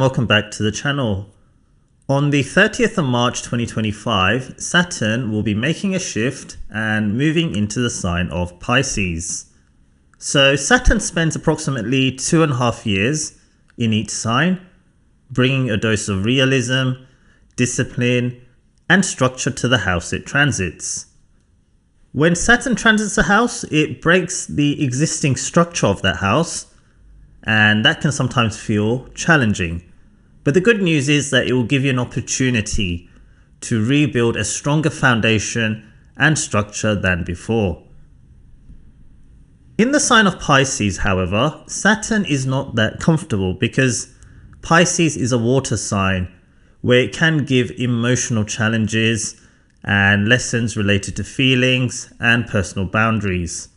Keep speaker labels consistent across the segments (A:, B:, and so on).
A: Welcome back to the channel. On the 30th of March 2025, Saturn will be making a shift and moving into the sign of Pisces. So Saturn spends approximately 2.5 years in each sign, bringing a dose of realism, discipline, and structure to the house it transits. When Saturn transits a house, it breaks the existing structure of that house, and that can sometimes feel challenging. But the good news is that it will give you an opportunity to rebuild a stronger foundation and structure than before. In the sign of Pisces, however, Saturn is not that comfortable because Pisces is a water sign where it can give emotional challenges and lessons related to feelings and personal boundaries.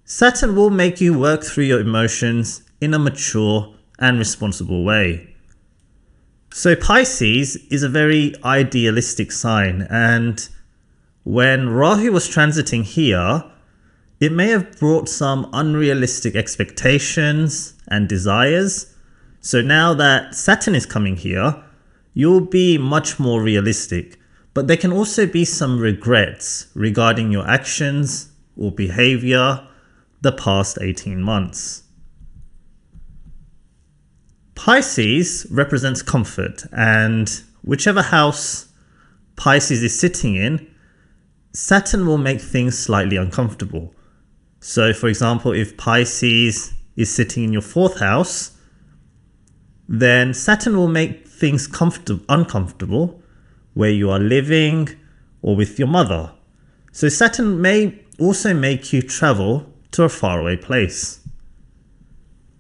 A: Saturn will make you work through your emotions in a mature and responsible way. So Pisces is a very idealistic sign, and when Rahu was transiting here, it may have brought some unrealistic expectations and desires. So now that Saturn is coming here, you'll be much more realistic, but there can also be some regrets regarding your actions or behavior the past 18 months. Pisces represents comfort, and whichever house Pisces is sitting in, Saturn will make things slightly uncomfortable. So for example, if Pisces is sitting in your 4th house, then Saturn will make things uncomfortable where you are living or with your mother. So Saturn may also make you travel to a faraway place.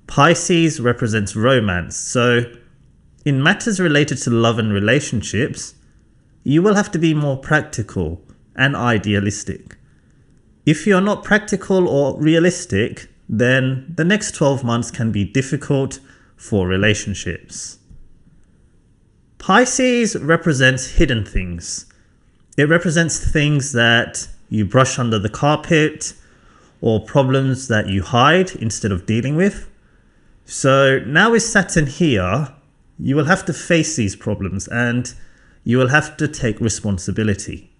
A: Pisces represents romance, so in matters related to love and relationships, you will have to be more practical and idealistic. If you are not practical or realistic, then the next 12 months can be difficult for relationships. Pisces represents hidden things. It represents things that you brush under the carpet or problems that you hide instead of dealing with. So now with Saturn here, you will have to face these problems and you will have to take responsibility.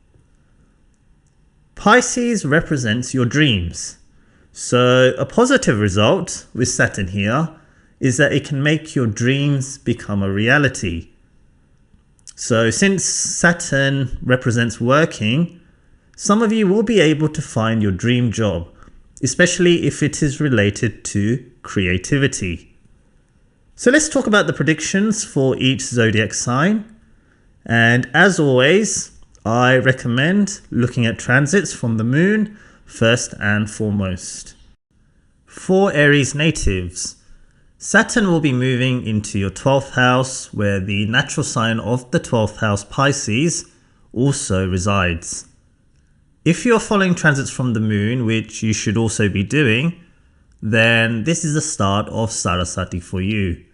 A: Pisces represents your dreams. So a positive result with Saturn here is that it can make your dreams become a reality. So since Saturn represents working, some of you will be able to find your dream job, especially if it is related to creativity. So let's talk about the predictions for each zodiac sign. And as always, I recommend looking at transits from the moon first and foremost. For Aries natives, Saturn will be moving into your 12th house, where the natural sign of the 12th house, Pisces, also resides. If you're following transits from the moon, which you should also be doing, then this is the start of Saraswati for you.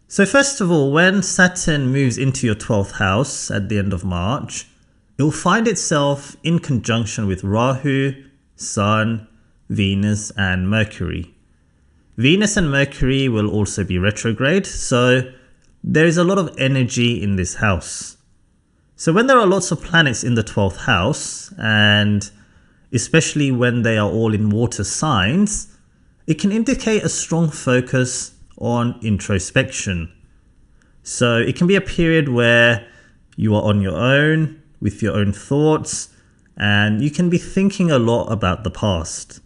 A: So first of all, when Saturn moves into your 12th house at the end of March, it will find itself in conjunction with Rahu, Sun, Venus and Mercury. Venus and Mercury will also be retrograde, so there is a lot of energy in this house. So when there are lots of planets in the 12th house, and especially when they are all in water signs, it can indicate a strong focus on introspection. So it can be a period where you are on your own with your own thoughts, and you can be thinking a lot about the past.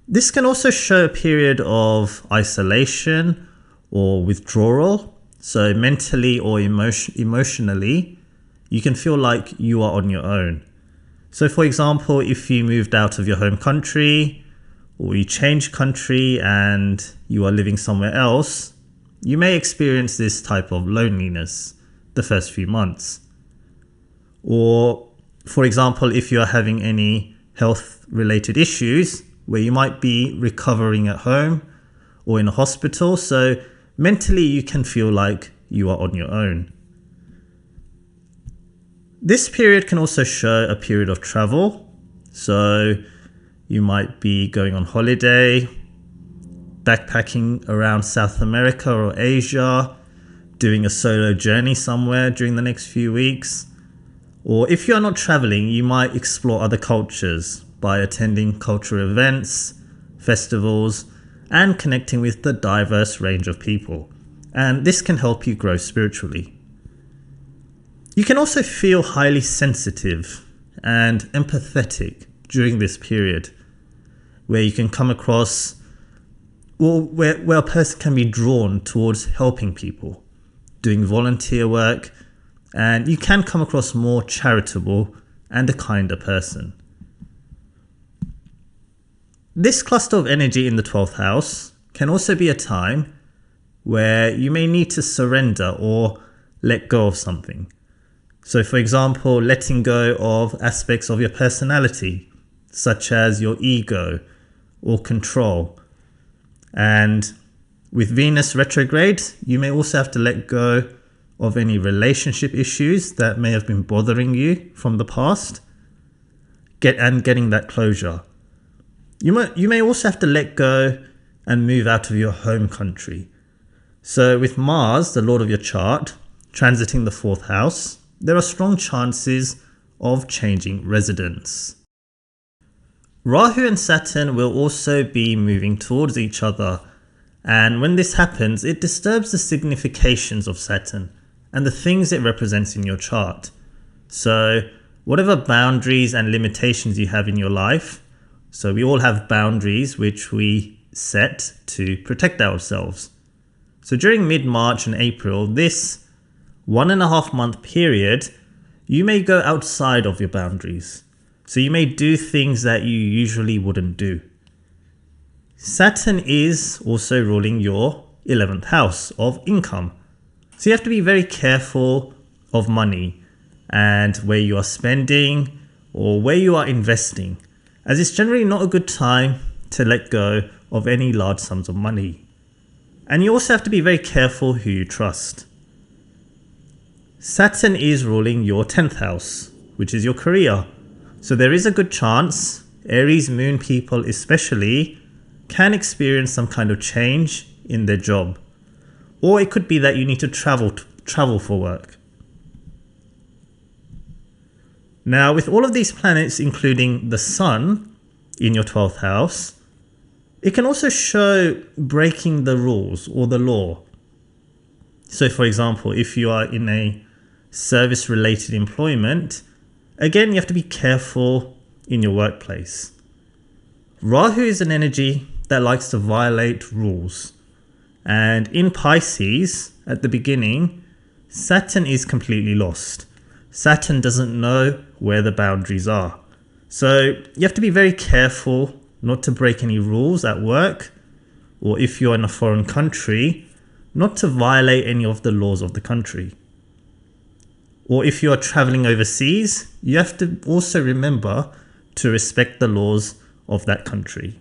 A: This can also show a period of isolation or withdrawal. So mentally or emotionally, you can feel like you are on your own. So for example, if you moved out of your home country or you changed country and you are living somewhere else, you may experience this type of loneliness the first few months. Or for example, if you are having any health related issues where you might be recovering at home or in a hospital, so mentally you can feel like you are on your own. This period can also show a period of travel. So you might be going on holiday, backpacking around South America or Asia, doing a solo journey somewhere during the next few weeks. Or if you are not traveling, you might explore other cultures by attending cultural events, festivals, and connecting with the diverse range of people. And this can help you grow spiritually. You can also feel highly sensitive and empathetic during this period, where you can come across, where a person can be drawn towards helping people, doing volunteer work, and you can come across more charitable and a kinder person. This cluster of energy in the 12th house can also be a time where you may need to surrender or let go of something. So for example, letting go of aspects of your personality, such as your ego or control. And with Venus retrograde, you may also have to let go of any relationship issues that may have been bothering you from the past, getting that closure. You may also have to let go and move out of your home country. So with Mars, the lord of your chart, transiting the 4th house, there are strong chances of changing residence. Rahu and Saturn will also be moving towards each other, and when this happens, it disturbs the significations of Saturn and the things it represents in your chart. So whatever boundaries and limitations you have in your life, so we all have boundaries which we set to protect ourselves. So during mid-March and April, this 1.5 month period, you may go outside of your boundaries. So you may do things that you usually wouldn't do. Saturn is also ruling your 11th house of income. So you have to be very careful of money and where you are spending or where you are investing, as it's generally not a good time to let go of any large sums of money. And you also have to be very careful who you trust. Saturn is ruling your 10th house, which is your career. So there is a good chance Aries moon people especially can experience some kind of change in their job. Or it could be that you need to travel for work. Now, with all of these planets, including the Sun in your 12th house, it can also show breaking the rules or the law. So for example, if you are in a service-related employment, again, you have to be careful in your workplace. Rahu is an energy that likes to violate rules. And in Pisces, at the beginning, Saturn is completely lost. Saturn doesn't know where the boundaries are. So you have to be very careful not to break any rules at work, or if you're in a foreign country, not to violate any of the laws of the country. Or if you are traveling overseas, you have to also remember to respect the laws of that country.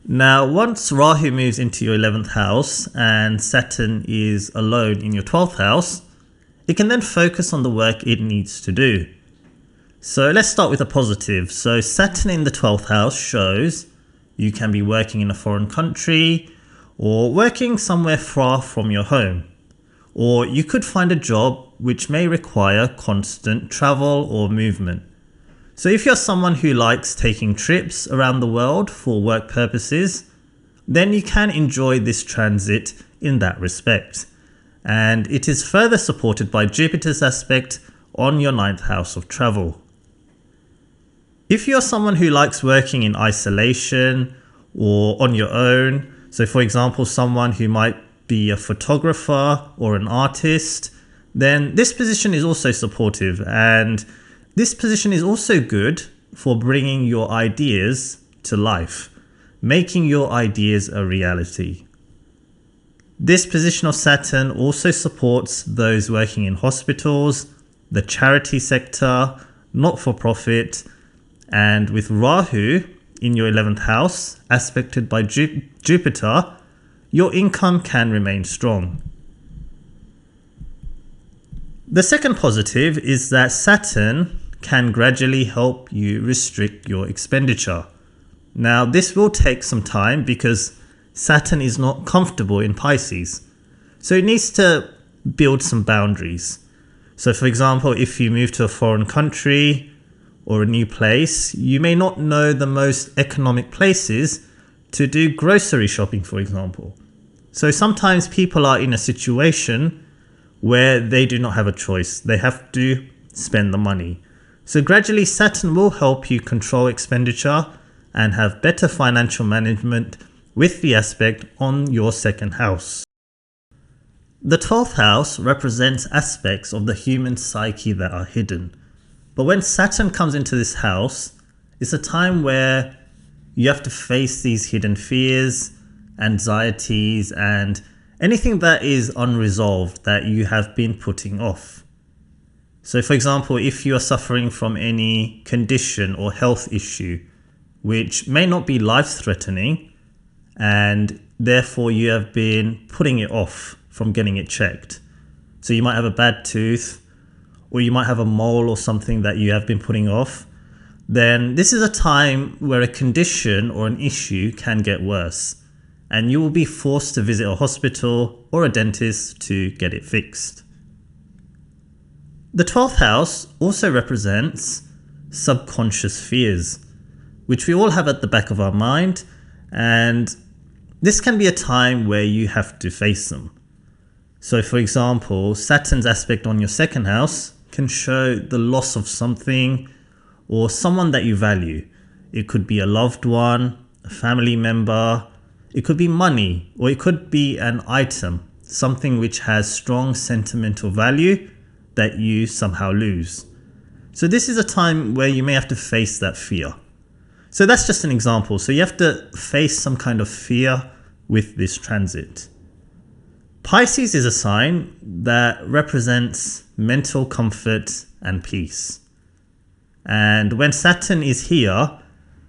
A: Now, once Rahu moves into your 11th house and Saturn is alone in your 12th house, it can then focus on the work it needs to do. So let's start with a positive. So Saturn in the 12th house shows you can be working in a foreign country or working somewhere far from your home. Or you could find a job which may require constant travel or movement. So if you're someone who likes taking trips around the world for work purposes, then you can enjoy this transit in that respect. And it is further supported by Jupiter's aspect on your 9th house of travel. If you're someone who likes working in isolation or on your own, so for example, someone who might be a photographer or an artist, then this position is also supportive, and this position is also good for bringing your ideas to life, making your ideas a reality. This position of Saturn also supports those working in hospitals, the charity sector, not-for-profit, and with Rahu in your 11th house, aspected by Jupiter, your income can remain strong. The second positive is that Saturn can gradually help you restrict your expenditure. Now, this will take some time because Saturn is not comfortable in Pisces. So it needs to build some boundaries. So for example, if you move to a foreign country or a new place, you may not know the most economic places to do grocery shopping, for example. So sometimes people are in a situation where they do not have a choice. They have to spend the money. So gradually Saturn will help you control expenditure and have better financial management with the aspect on your second house. The 12th house represents aspects of the human psyche that are hidden. But when Saturn comes into this house, it's a time where you have to face these hidden fears, anxieties, and anything that is unresolved that you have been putting off. So for example, if you are suffering from any condition or health issue, which may not be life-threatening, and therefore you have been putting it off from getting it checked. So you might have a bad tooth, or you might have a mole or something that you have been putting off. Then this is a time where a condition or an issue can get worse, and you will be forced to visit a hospital or a dentist to get it fixed. The 12th house also represents subconscious fears, which we all have at the back of our mind, and this can be a time where you have to face them. So for example, Saturn's aspect on your second house can show the loss of something or someone that you value. It could be a loved one, a family member, it could be money, or it could be an item, something which has strong sentimental value that you somehow lose. So this is a time where you may have to face that fear. So that's just an example. So you have to face some kind of fear with this transit. Pisces is a sign that represents mental comfort and peace. And when Saturn is here,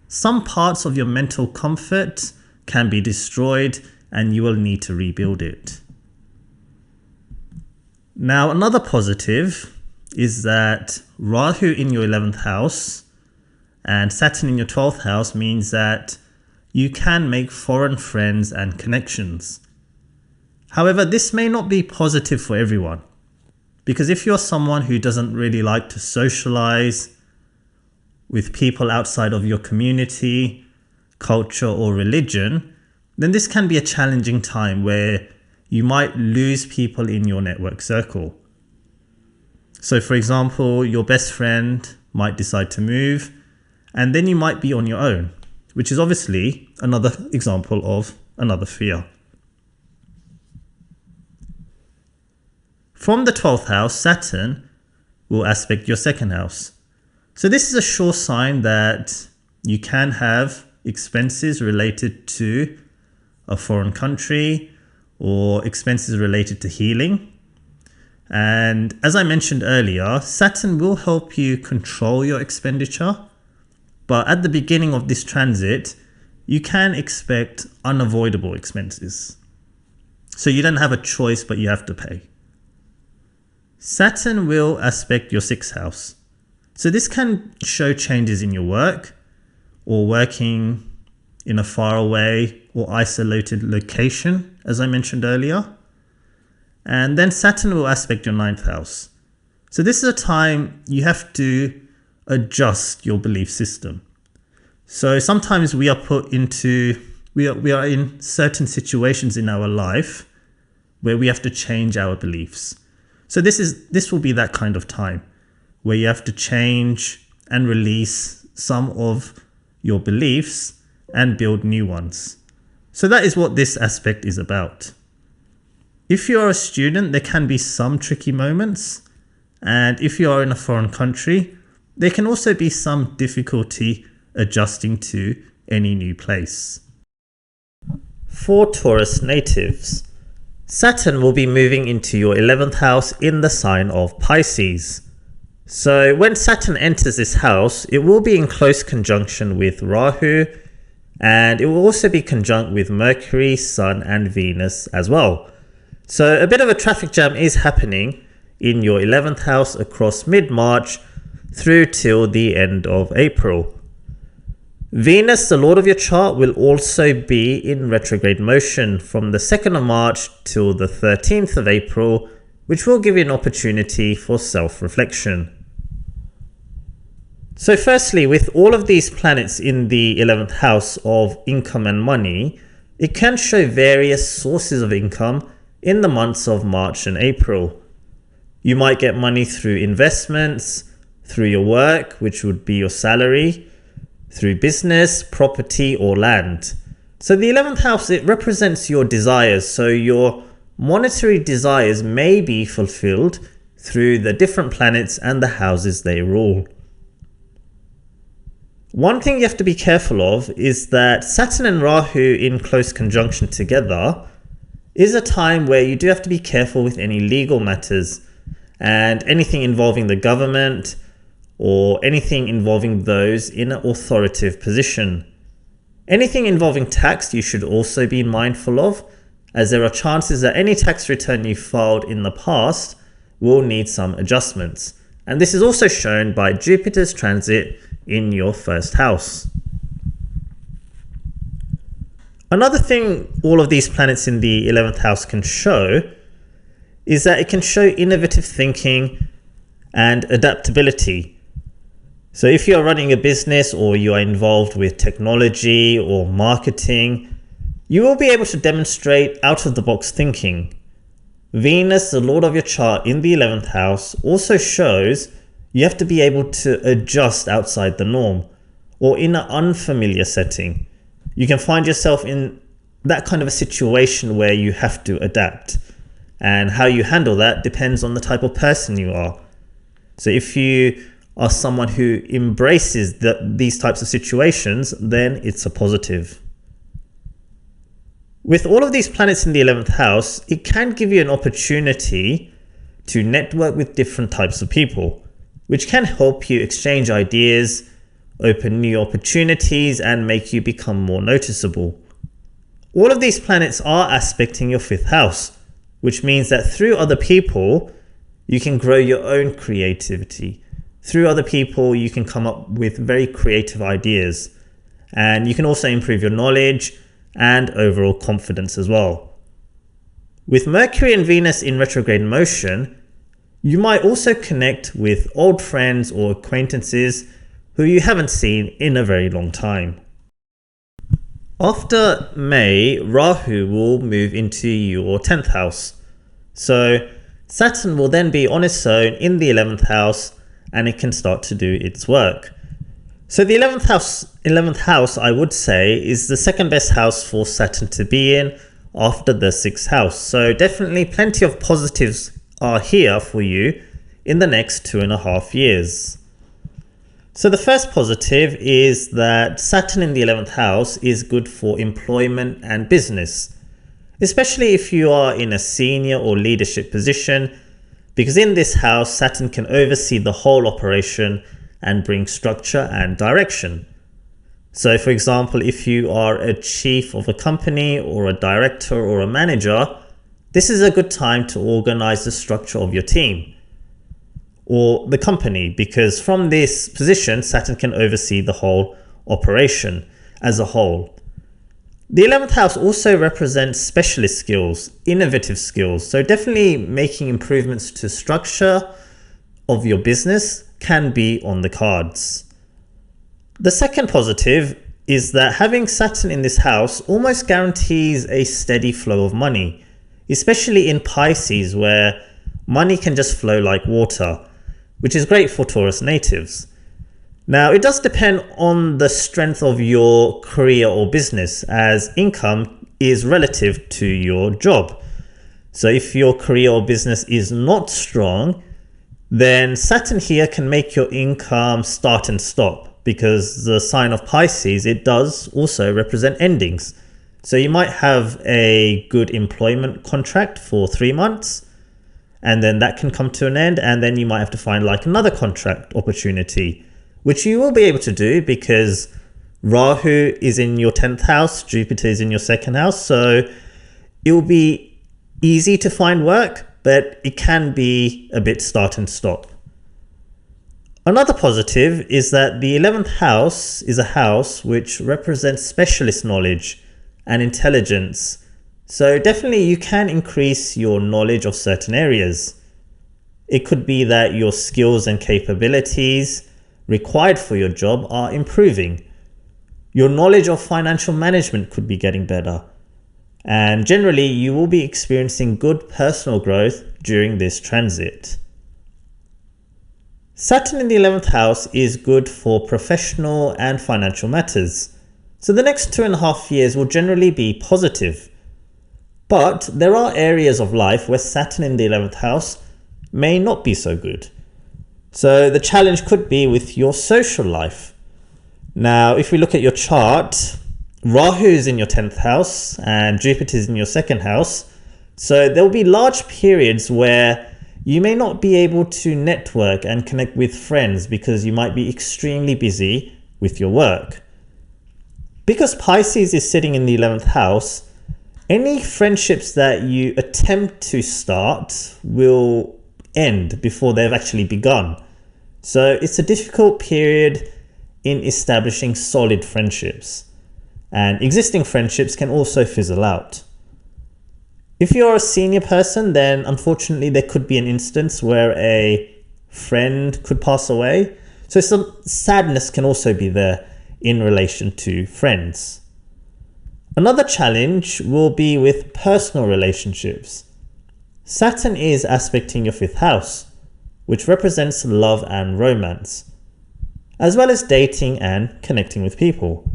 A: some parts of your mental comfort can be destroyed and you will need to rebuild it. Now, another positive is that Rahu in your 11th house and Saturn in your 12th house means that you can make foreign friends and connections. However, this may not be positive for everyone, because if you're someone who doesn't really like to socialize with people outside of your community, culture, or religion, then this can be a challenging time where you might lose people in your network circle. So for example, your best friend might decide to move, and then you might be on your own, which is obviously another example of another fear. From the 12th house, Saturn will aspect your second house. So this is a sure sign that you can have expenses related to a foreign country or expenses related to healing. And as I mentioned earlier, Saturn will help you control your expenditure. But at the beginning of this transit, you can expect unavoidable expenses. So you don't have a choice, but you have to pay. Saturn will aspect your 6th house. So this can show changes in your work or working in a faraway or isolated location, as I mentioned earlier. And then Saturn will aspect your 9th house. So this is a time you have to adjust your belief system. So sometimes we are in certain situations in our life where we have to change our beliefs. So this will be that kind of time where you have to change and release some of your beliefs and build new ones. So that is what this aspect is about. If you are a student, there can be some tricky moments. And if you are in a foreign country, there can also be some difficulty adjusting to any new place. For Taurus natives, Saturn will be moving into your 11th house in the sign of Pisces. So when Saturn enters this house, it will be in close conjunction with Rahu, and it will also be conjunct with Mercury, Sun, and Venus as well. So a bit of a traffic jam is happening in your 11th house across mid-March through till the end of April. Venus, the lord of your chart, will also be in retrograde motion from the 2nd of March till the 13th of April, which will give you an opportunity for self-reflection. So firstly, with all of these planets in the 11th house of income and money, it can show various sources of income in the months of March and April. You might get money through investments, through your work, which would be your salary, through business, property, or land. So the 11th house, it represents your desires. So your monetary desires may be fulfilled through the different planets and the houses they rule. One thing you have to be careful of is that Saturn and Rahu in close conjunction together is a time where you do have to be careful with any legal matters and anything involving the government or anything involving those in an authoritative position. Anything involving tax you should also be mindful of, as there are chances that any tax return you filed in the past will need some adjustments. And this is also shown by Jupiter's transit in your first house. Another thing all of these planets in the 11th house can show is that it can show innovative thinking and adaptability. So if you are running a business or you are involved with technology or marketing, you will be able to demonstrate out-of-the-box thinking. Venus, the lord of your chart in the 11th house, also shows you have to be able to adjust outside the norm or in an unfamiliar setting. You can find yourself in that kind of a situation where you have to adapt, and how you handle that depends on the type of person you are. So if you are someone who embraces these types of situations, then it's a positive. With all of these planets in the 11th house, it can give you an opportunity to network with different types of people, which can help you exchange ideas, open new opportunities, and make you become more noticeable. All of these planets are aspecting your 5th house, which means that through other people, you can grow your own creativity. Through other people, you can come up with very creative ideas, and you can also improve your knowledge and overall confidence as well. With Mercury and Venus in retrograde motion, you might also connect with old friends or acquaintances who you haven't seen in a very long time. After May, Rahu will move into your 10th house. So Saturn will then be on its own in the 11th house, and it can start to do its work. So the 11th house, I would say, is the second best house for Saturn to be in after the 6th house. So definitely plenty of positives are here for you in the next 2.5 years. So the first positive is that Saturn in the 11th house is good for employment and business, especially if you are in a senior or leadership position, because in this house, Saturn can oversee the whole operation and bring structure and direction. So for example, if you are a chief of a company or a director or a manager, this is a good time to organize the structure of your team or the company, because from this position, Saturn can oversee the whole operation as a whole. The 11th house also represents specialist skills, innovative skills. So definitely making improvements to structure of your business can be on the cards. The second positive is that having Saturn in this house almost guarantees a steady flow of money, especially in Pisces, where money can just flow like water, which is great for Taurus natives. Now, it does depend on the strength of your career or business, as income is relative to your job. So if your career or business is not strong, then Saturn here can make your income start and stop, because the sign of Pisces, it does also represent endings. So you might have a good employment contract for 3 months, and then that can come to an end, and then you might have to find like another contract opportunity, which you will be able to do because Rahu is in your 10th house, Jupiter is in your 2nd house. So it will be easy to find work, but it can be a bit start and stop. Another positive is that the 11th house is a house which represents specialist knowledge and intelligence. So definitely you can increase your knowledge of certain areas. It could be that your skills and capabilities required for your job are improving. Your knowledge of financial management could be getting better. And generally you will be experiencing good personal growth during this transit. Saturn in the 11th house is good for professional and financial matters. So the next 2.5 years will generally be positive. But there are areas of life where Saturn in the 11th house may not be so good. So the challenge could be with your social life. Now, if we look at your chart, Rahu is in your 10th house and Jupiter is in your 2nd house. So there will be large periods where you may not be able to network and connect with friends because you might be extremely busy with your work. Because Pisces is sitting in the 11th house, any friendships that you attempt to start will end before they've actually begun. So it's a difficult period in establishing solid friendships. And existing friendships can also fizzle out. If you're a senior person, then unfortunately there could be an instance where a friend could pass away. So some sadness can also be there in relation to friends. Another challenge will be with personal relationships. Saturn is aspecting your 5th house, which represents love and romance, as well as dating and connecting with people.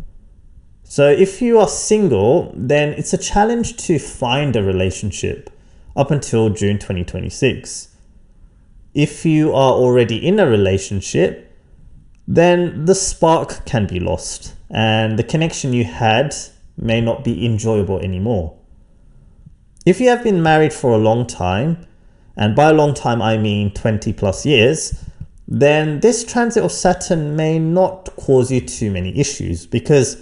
A: So if you are single, then it's a challenge to find a relationship up until June 2026. If you are already in a relationship, then the spark can be lost and the connection you had may not be enjoyable anymore. If you have been married for a long time, and by a long time I mean 20 plus years, then this transit of Saturn may not cause you too many issues because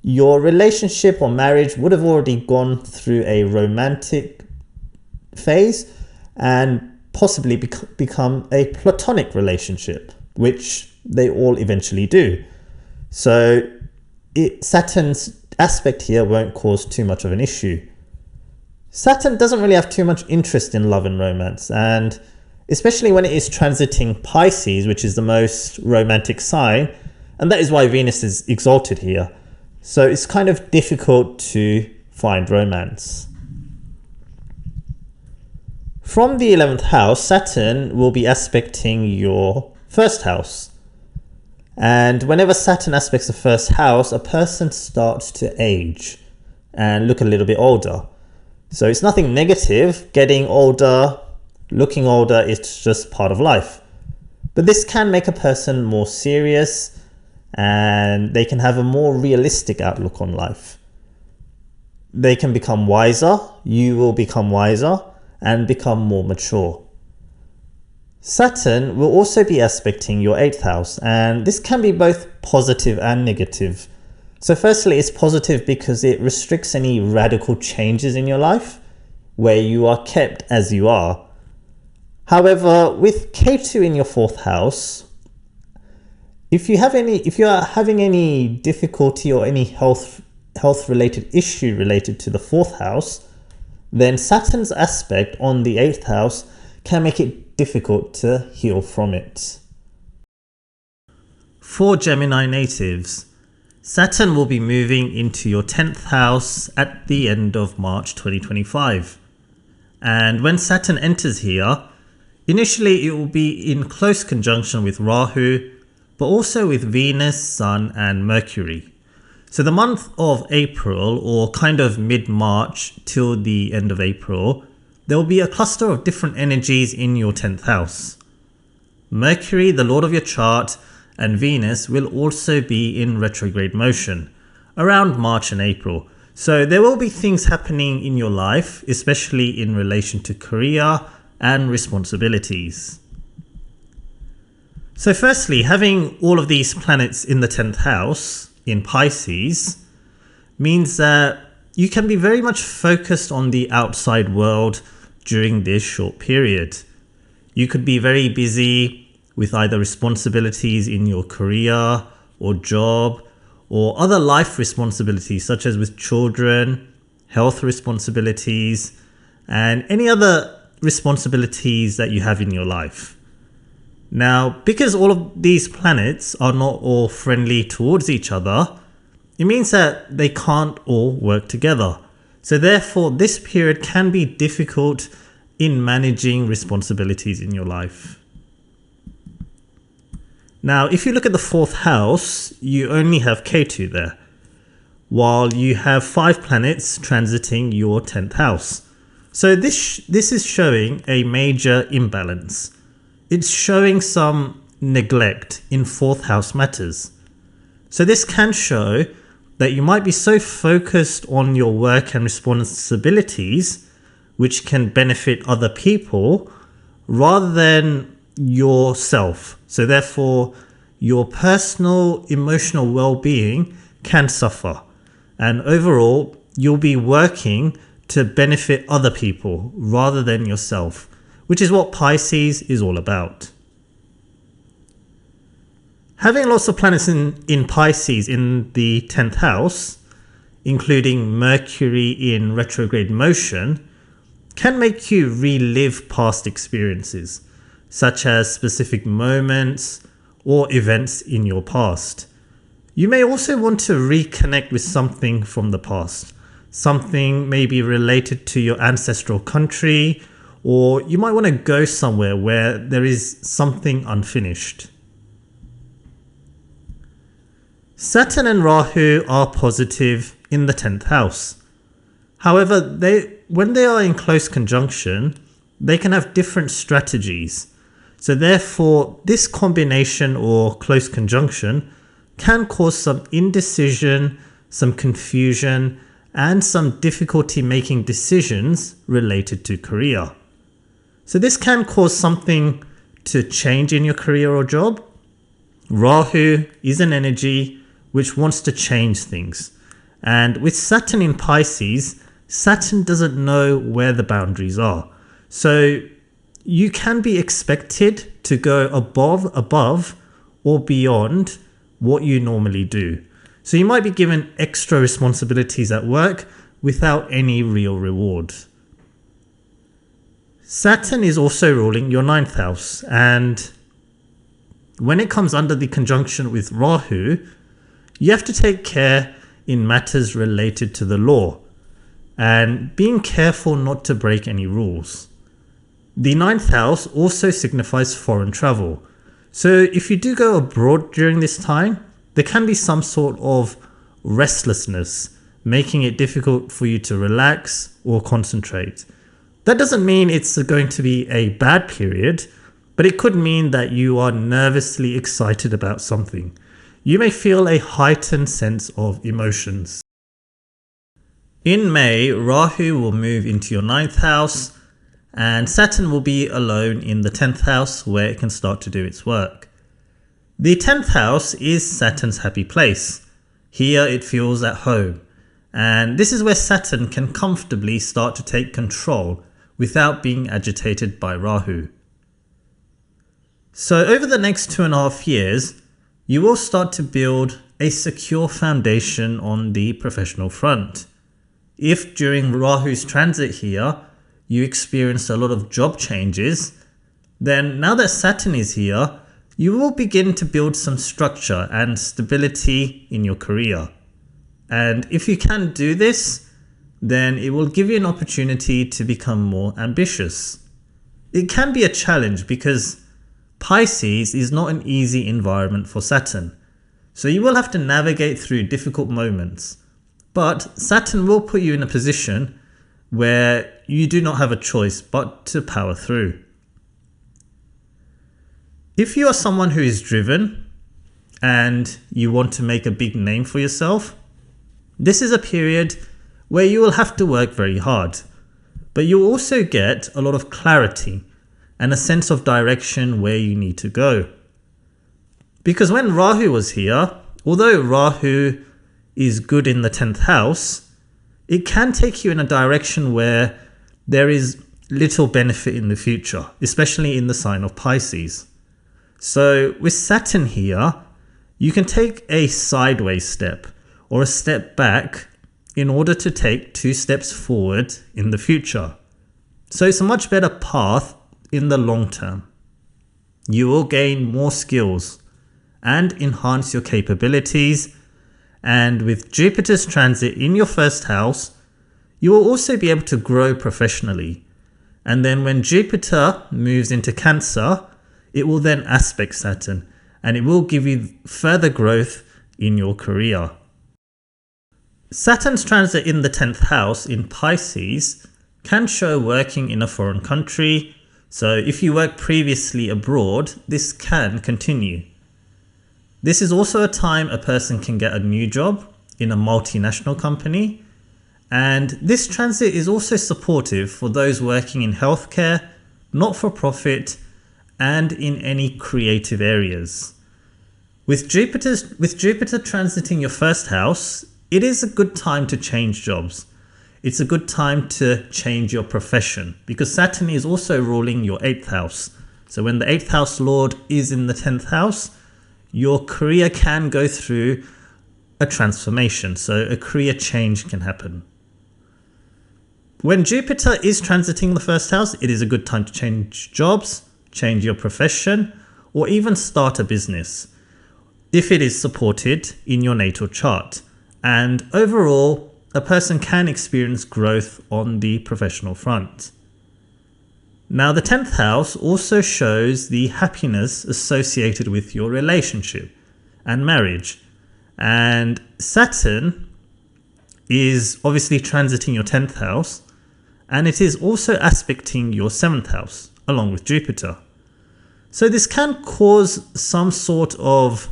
A: your relationship or marriage would have already gone through a romantic phase and possibly become a platonic relationship, which they all eventually do. So Saturn's aspect here won't cause too much of an issue. Saturn doesn't really have too much interest in love and romance, and especially when it is transiting Pisces, which is the most romantic sign, and that is why Venus is exalted here. So it's kind of difficult to find romance. From the 11th house, Saturn will be aspecting your 1st house. And whenever Saturn aspects the 1st house, a person starts to age and look a little bit older. So it's nothing negative. Getting older, looking older, it's just part of life. But this can make a person more serious and they can have a more realistic outlook on life. They can become wiser, you will become wiser, and become more mature. Saturn will also be aspecting your 8th house, and this can be both positive and negative. So firstly, it's positive because it restricts any radical changes in your life where you are kept as you are. However, with K2 in your 4th house, if you are having any difficulty or any health related issue related to the 4th house, then Saturn's aspect on the 8th house can make it difficult to heal from it. For Gemini natives, Saturn will be moving into your 10th house at the end of March 2025. And when Saturn enters here, initially it will be in close conjunction with Rahu, but also with Venus, Sun and Mercury. So the month of April, or kind of mid-March till the end of April, there will be a cluster of different energies in your 10th house. Mercury, the lord of your chart, and Venus will also be in retrograde motion around March and April. So there will be things happening in your life, especially in relation to career and responsibilities. So firstly, having all of these planets in the 10th house in Pisces means that you can be very much focused on the outside world during this short period. You could be very busy with either responsibilities in your career or job or other life responsibilities such as with children, health responsibilities, and any other responsibilities that you have in your life. Now, because all of these planets are not all friendly towards each other, it means that they can't all work together. So therefore, this period can be difficult in managing responsibilities in your life. Now, if you look at the 4th house, you only have Ketu there, while you have 5 planets transiting your 10th house. So this is showing a major imbalance. It's showing some neglect in 4th house matters. So this can show that you might be so focused on your work and responsibilities, which can benefit other people, rather than yourself. So therefore, your personal emotional well-being can suffer. And overall, you'll be working to benefit other people rather than yourself, which is what Pisces is all about. Having lots of planets in Pisces in the 10th house, including Mercury in retrograde motion, can make you relive past experiences, such as specific moments or events in your past. You may also want to reconnect with something from the past, something maybe related to your ancestral country, or you might want to go somewhere where there is something unfinished. Saturn and Rahu are positive in the 10th house. However, when they are in close conjunction, they can have different strategies. So therefore, this combination or close conjunction can cause some indecision, some confusion, and some difficulty making decisions related to career. So this can cause something to change in your career or job. Rahu is an energy which wants to change things. And with Saturn in Pisces, Saturn doesn't know where the boundaries are. So you can be expected to go above or beyond what you normally do. So you might be given extra responsibilities at work without any real reward. Saturn is also ruling your 9th house, and when it comes under the conjunction with Rahu, you have to take care in matters related to the law and being careful not to break any rules. The 9th house also signifies foreign travel. So if you do go abroad during this time, there can be some sort of restlessness, making it difficult for you to relax or concentrate. That doesn't mean it's going to be a bad period, but it could mean that you are nervously excited about something. You may feel a heightened sense of emotions. In May, Rahu will move into your 9th house, and Saturn will be alone in the 10th house where it can start to do its work. The 10th house is Saturn's happy place. Here it feels at home, and this is where Saturn can comfortably start to take control without being agitated by Rahu. So over the next 2.5 years, you will start to build a secure foundation on the professional front. If during Rahu's transit here, you experience a lot of job changes, then now that Saturn is here, you will begin to build some structure and stability in your career. And if you can do this, then it will give you an opportunity to become more ambitious. It can be a challenge because Pisces is not an easy environment for Saturn. So you will have to navigate through difficult moments. But Saturn will put you in a position where you do not have a choice but to power through. If you are someone who is driven and you want to make a big name for yourself, this is a period where you will have to work very hard. But you will also get a lot of clarity and a sense of direction where you need to go. Because when Rahu was here, although Rahu is good in the 10th house, it can take you in a direction where there is little benefit in the future, especially in the sign of Pisces. So with Saturn here, you can take a sideways step or a step back in order to take 2 steps forward in the future. So it's a much better path in the long term. You will gain more skills and enhance your capabilities. And with Jupiter's transit in your first house, you will also be able to grow professionally. And then when Jupiter moves into Cancer, it will then aspect Saturn, and it will give you further growth in your career. Saturn's transit in the 10th house in Pisces can show working in a foreign country. So if you worked previously abroad, this can continue. This is also a time a person can get a new job in a multinational company. And this transit is also supportive for those working in healthcare, not-for-profit, and in any creative areas. With Jupiter transiting your first house, it is a good time to change jobs. It's a good time to change your profession because Saturn is also ruling your 8th house. So when the 8th house lord is in the 10th house, your career can go through a transformation. So a career change can happen. When Jupiter is transiting the first house, it is a good time to change jobs, change your profession, or even start a business if it is supported in your natal chart. And overall, a person can experience growth on the professional front. Now, the 10th house also shows the happiness associated with your relationship and marriage. And Saturn is obviously transiting your 10th house, and it is also aspecting your 7th house along with Jupiter. So this can cause some sort of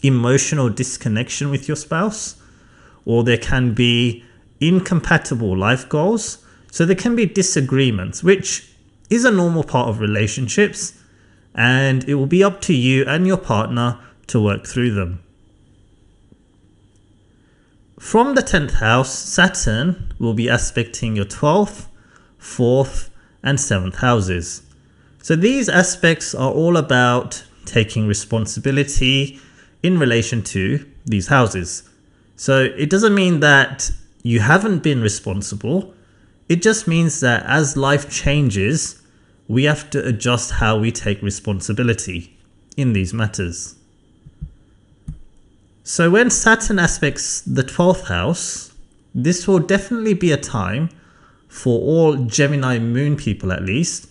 A: emotional disconnection with your spouse, or there can be incompatible life goals. So there can be disagreements, which is a normal part of relationships, and it will be up to you and your partner to work through them. From the 10th house, Saturn will be aspecting your 12th, 4th, and 7th houses. So these aspects are all about taking responsibility in relation to these houses. So it doesn't mean that you haven't been responsible. It just means that as life changes, we have to adjust how we take responsibility in these matters. So when Saturn aspects the 12th house, this will definitely be a time for all Gemini moon people at least,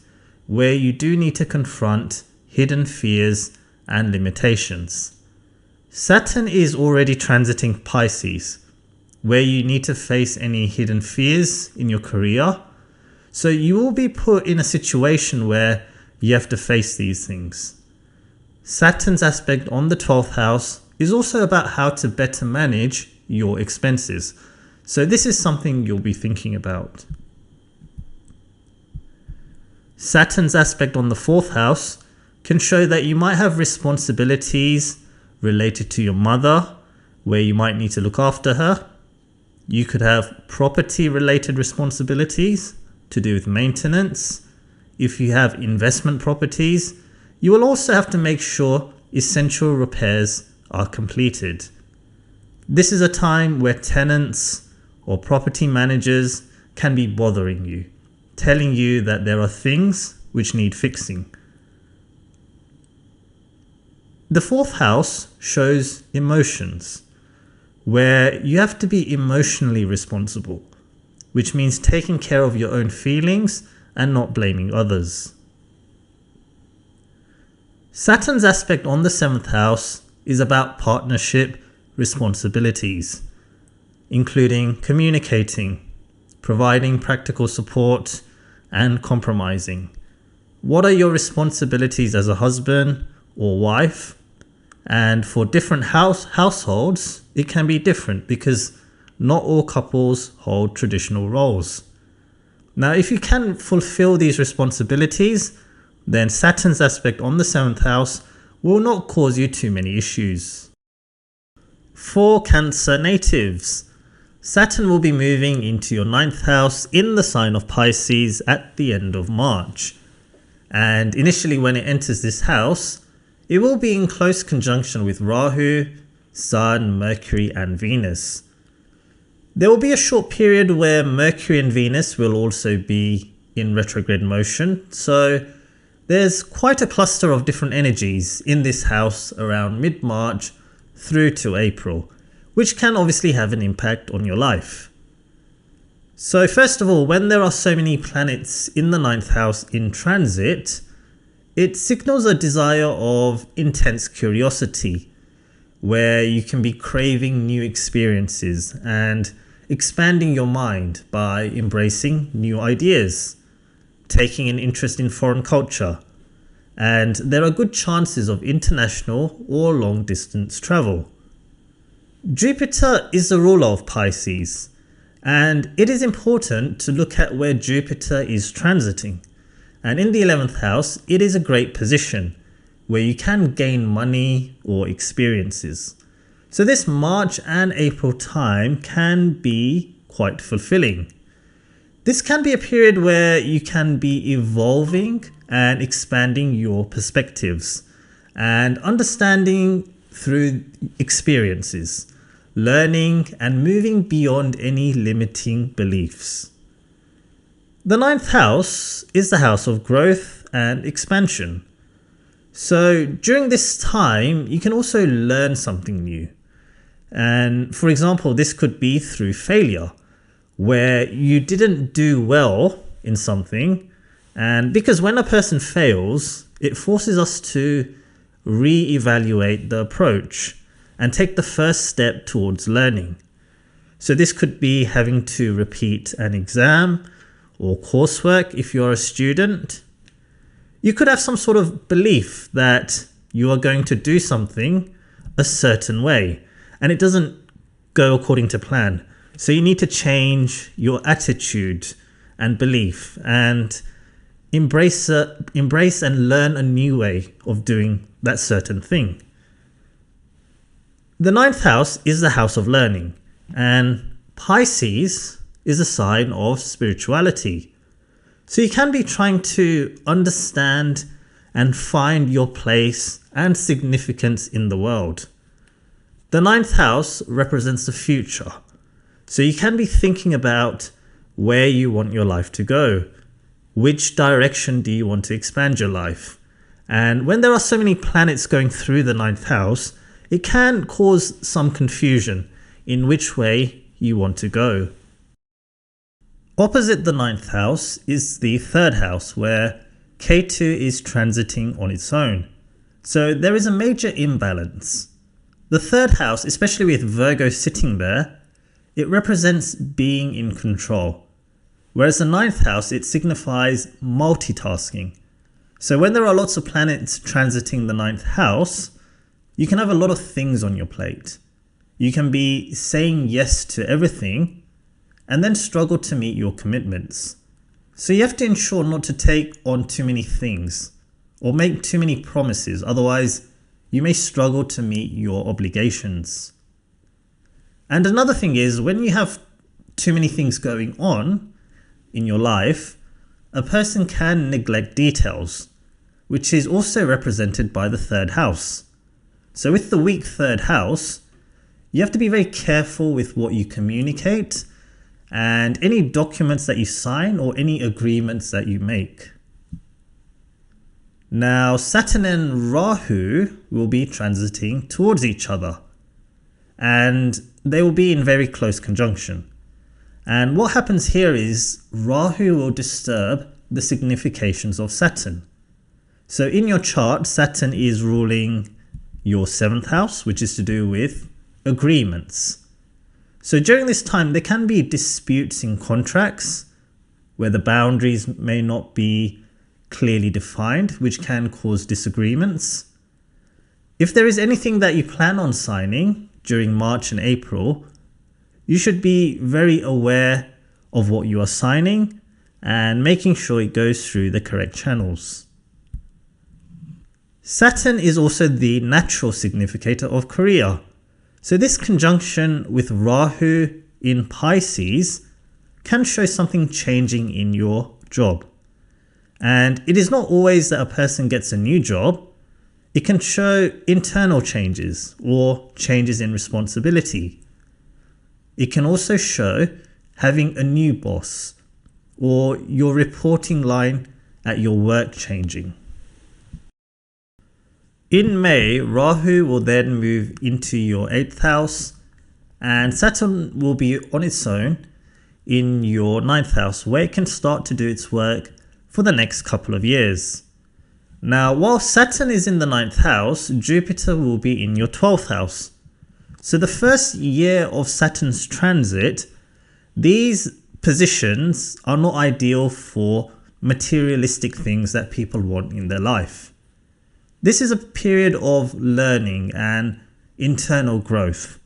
A: where you do need to confront hidden fears and limitations. Saturn is already transiting Pisces, where you need to face any hidden fears in your career. So you will be put in a situation where you have to face these things. Saturn's aspect on the 12th house is also about how to better manage your expenses. So this is something you'll be thinking about. Saturn's aspect on the 4th house can show that you might have responsibilities related to your mother, where you might need to look after her. You could have property related responsibilities to do with maintenance. If you have investment properties, you will also have to make sure essential repairs are completed. This is a time where tenants or property managers can be bothering you, telling you that there are things which need fixing. The 4th house shows emotions, where you have to be emotionally responsible, which means taking care of your own feelings and not blaming others. Saturn's aspect on the 7th house is about partnership responsibilities, including communicating, providing practical support, and compromising. What are your responsibilities as a husband or wife? And for different households, it can be different because not all couples hold traditional roles. Now, if you can fulfill these responsibilities, then Saturn's aspect on the 7th house will not cause you too many issues. For Cancer natives, Saturn will be moving into your 9th house in the sign of Pisces at the end of March. And initially when it enters this house, it will be in close conjunction with Rahu, Sun, Mercury and Venus. There will be a short period where Mercury and Venus will also be in retrograde motion, so there's quite a cluster of different energies in this house around mid-March through to April, which can obviously have an impact on your life. So first of all, when there are so many planets in the 9th house in transit, it signals a desire of intense curiosity, where you can be craving new experiences and expanding your mind by embracing new ideas, taking an interest in foreign culture, and there are good chances of international or long distance travel. Jupiter is the ruler of Pisces, and it is important to look at where Jupiter is transiting. And in the 11th house, it is a great position where you can gain money or experiences. So this March and April time can be quite fulfilling. This can be a period where you can be evolving and expanding your perspectives and understanding through experiences, learning and moving beyond any limiting beliefs. The 9th house is the house of growth and expansion. So during this time, you can also learn something new. And for example, this could be through failure, where you didn't do well in something. And because when a person fails, it forces us to re-evaluate the approach and take the first step towards learning. So this could be having to repeat an exam or coursework if you're a student. You could have some sort of belief that you are going to do something a certain way and it doesn't go according to plan. So you need to change your attitude and belief and embrace and learn a new way of doing that certain thing. The 9th house is the house of learning, and Pisces is a sign of spirituality. So you can be trying to understand and find your place and significance in the world. The 9th house represents the future. So you can be thinking about where you want your life to go. Which direction do you want to expand your life? And when there are so many planets going through the 9th house, it can cause some confusion in which way you want to go. Opposite the 9th house is the 3rd house, where Ketu is transiting on its own. So there is a major imbalance. The 3rd house, especially with Virgo sitting there, it represents being in control. Whereas the 9th house, it signifies multitasking. So when there are lots of planets transiting the 9th house, you can have a lot of things on your plate. You can be saying yes to everything and then struggle to meet your commitments. So you have to ensure not to take on too many things or make too many promises, otherwise you may struggle to meet your obligations. And another thing is, when you have too many things going on in your life, a person can neglect details, which is also represented by the 3rd house. So with the weak 3rd house, you have to be very careful with what you communicate and any documents that you sign or any agreements that you make. Now, Saturn and Rahu will be transiting towards each other, and they will be in very close conjunction. And what happens here is Rahu will disturb the significations of Saturn. So in your chart, Saturn is ruling your 7th house, which is to do with agreements. So during this time, there can be disputes in contracts where the boundaries may not be clearly defined, which can cause disagreements. If there is anything that you plan on signing during March and April, you should be very aware of what you are signing and making sure it goes through the correct channels. Saturn is also the natural significator of career. So this conjunction with Rahu in Pisces can show something changing in your job. And it is not always that a person gets a new job. It can show internal changes or changes in responsibility. It can also show having a new boss or your reporting line at your work changing. In May, Rahu will then move into your 8th house and Saturn will be on its own in your 9th house, where it can start to do its work for the next couple of years. Now, while Saturn is in the 9th house, Jupiter will be in your 12th house. So the first year of Saturn's transit, these positions are not ideal for materialistic things that people want in their life. This is a period of learning and internal growth.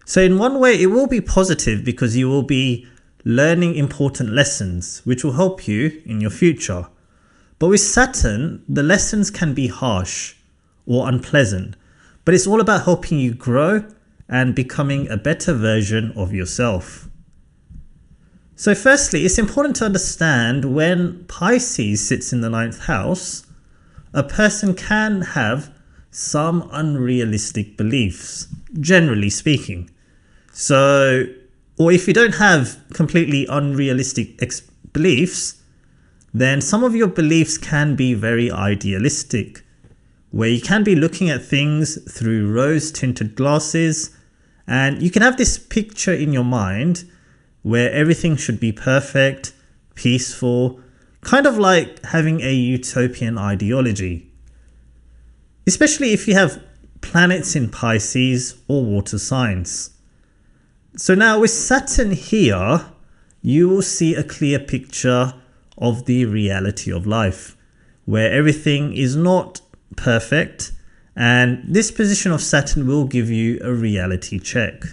A: So in one way, it will be positive because you will be learning important lessons, which will help you in your future. But with Saturn, the lessons can be harsh or unpleasant, but it's all about helping you grow and becoming a better version of yourself. So firstly, it's important to understand when Pisces sits in the 9th house, a person can have some unrealistic beliefs, generally speaking. So, or if you don't have completely unrealistic beliefs, then some of your beliefs can be very idealistic, where you can be looking at things through rose-tinted glasses, and you can have this picture in your mind where everything should be perfect, peaceful, kind of like having a utopian ideology. Especially if you have planets in Pisces or water signs. So now with Saturn here, you will see a clear picture of the reality of life, where everything is not perfect, and this position of Saturn will give you a reality check.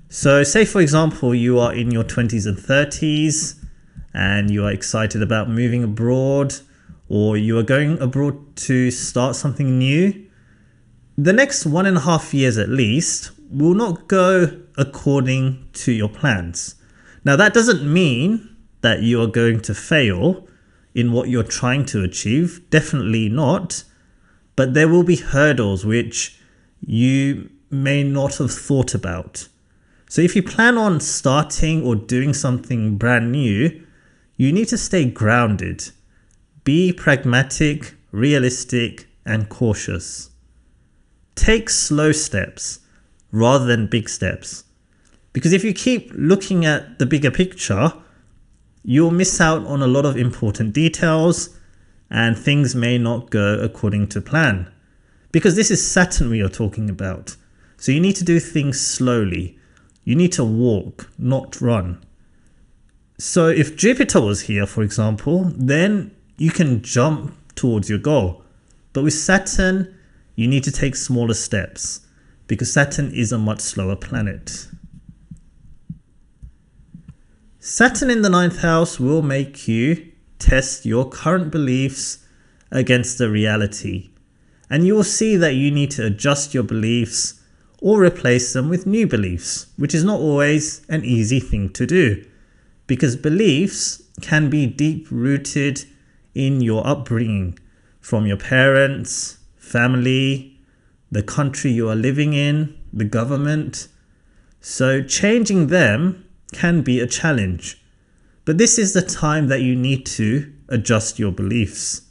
A: So say for example, you are in your 20s and 30s, and you are excited about moving abroad, or you are going abroad to start something new. The next 1.5 years at least will not go according to your plans. Now that doesn't mean that you are going to fail in what you're trying to achieve, definitely not, but there will be hurdles which you may not have thought about. So if you plan on starting or doing something brand new, you need to stay grounded, be pragmatic, realistic, and cautious. Take slow steps rather than big steps. Because if you keep looking at the bigger picture, you'll miss out on a lot of important details and things may not go according to plan. Because this is Saturn we are talking about. So you need to do things slowly. You need to walk, not run. So if Jupiter was here, for example, then you can jump towards your goal. But with Saturn, you need to take smaller steps because Saturn is a much slower planet. Saturn in the 9th house will make you test your current beliefs against the reality. And you will see that you need to adjust your beliefs or replace them with new beliefs, which is not always an easy thing to do. Because beliefs can be deep-rooted in your upbringing, from your parents, family, the country you are living in, the government. So changing them can be a challenge. But this is the time that you need to adjust your beliefs.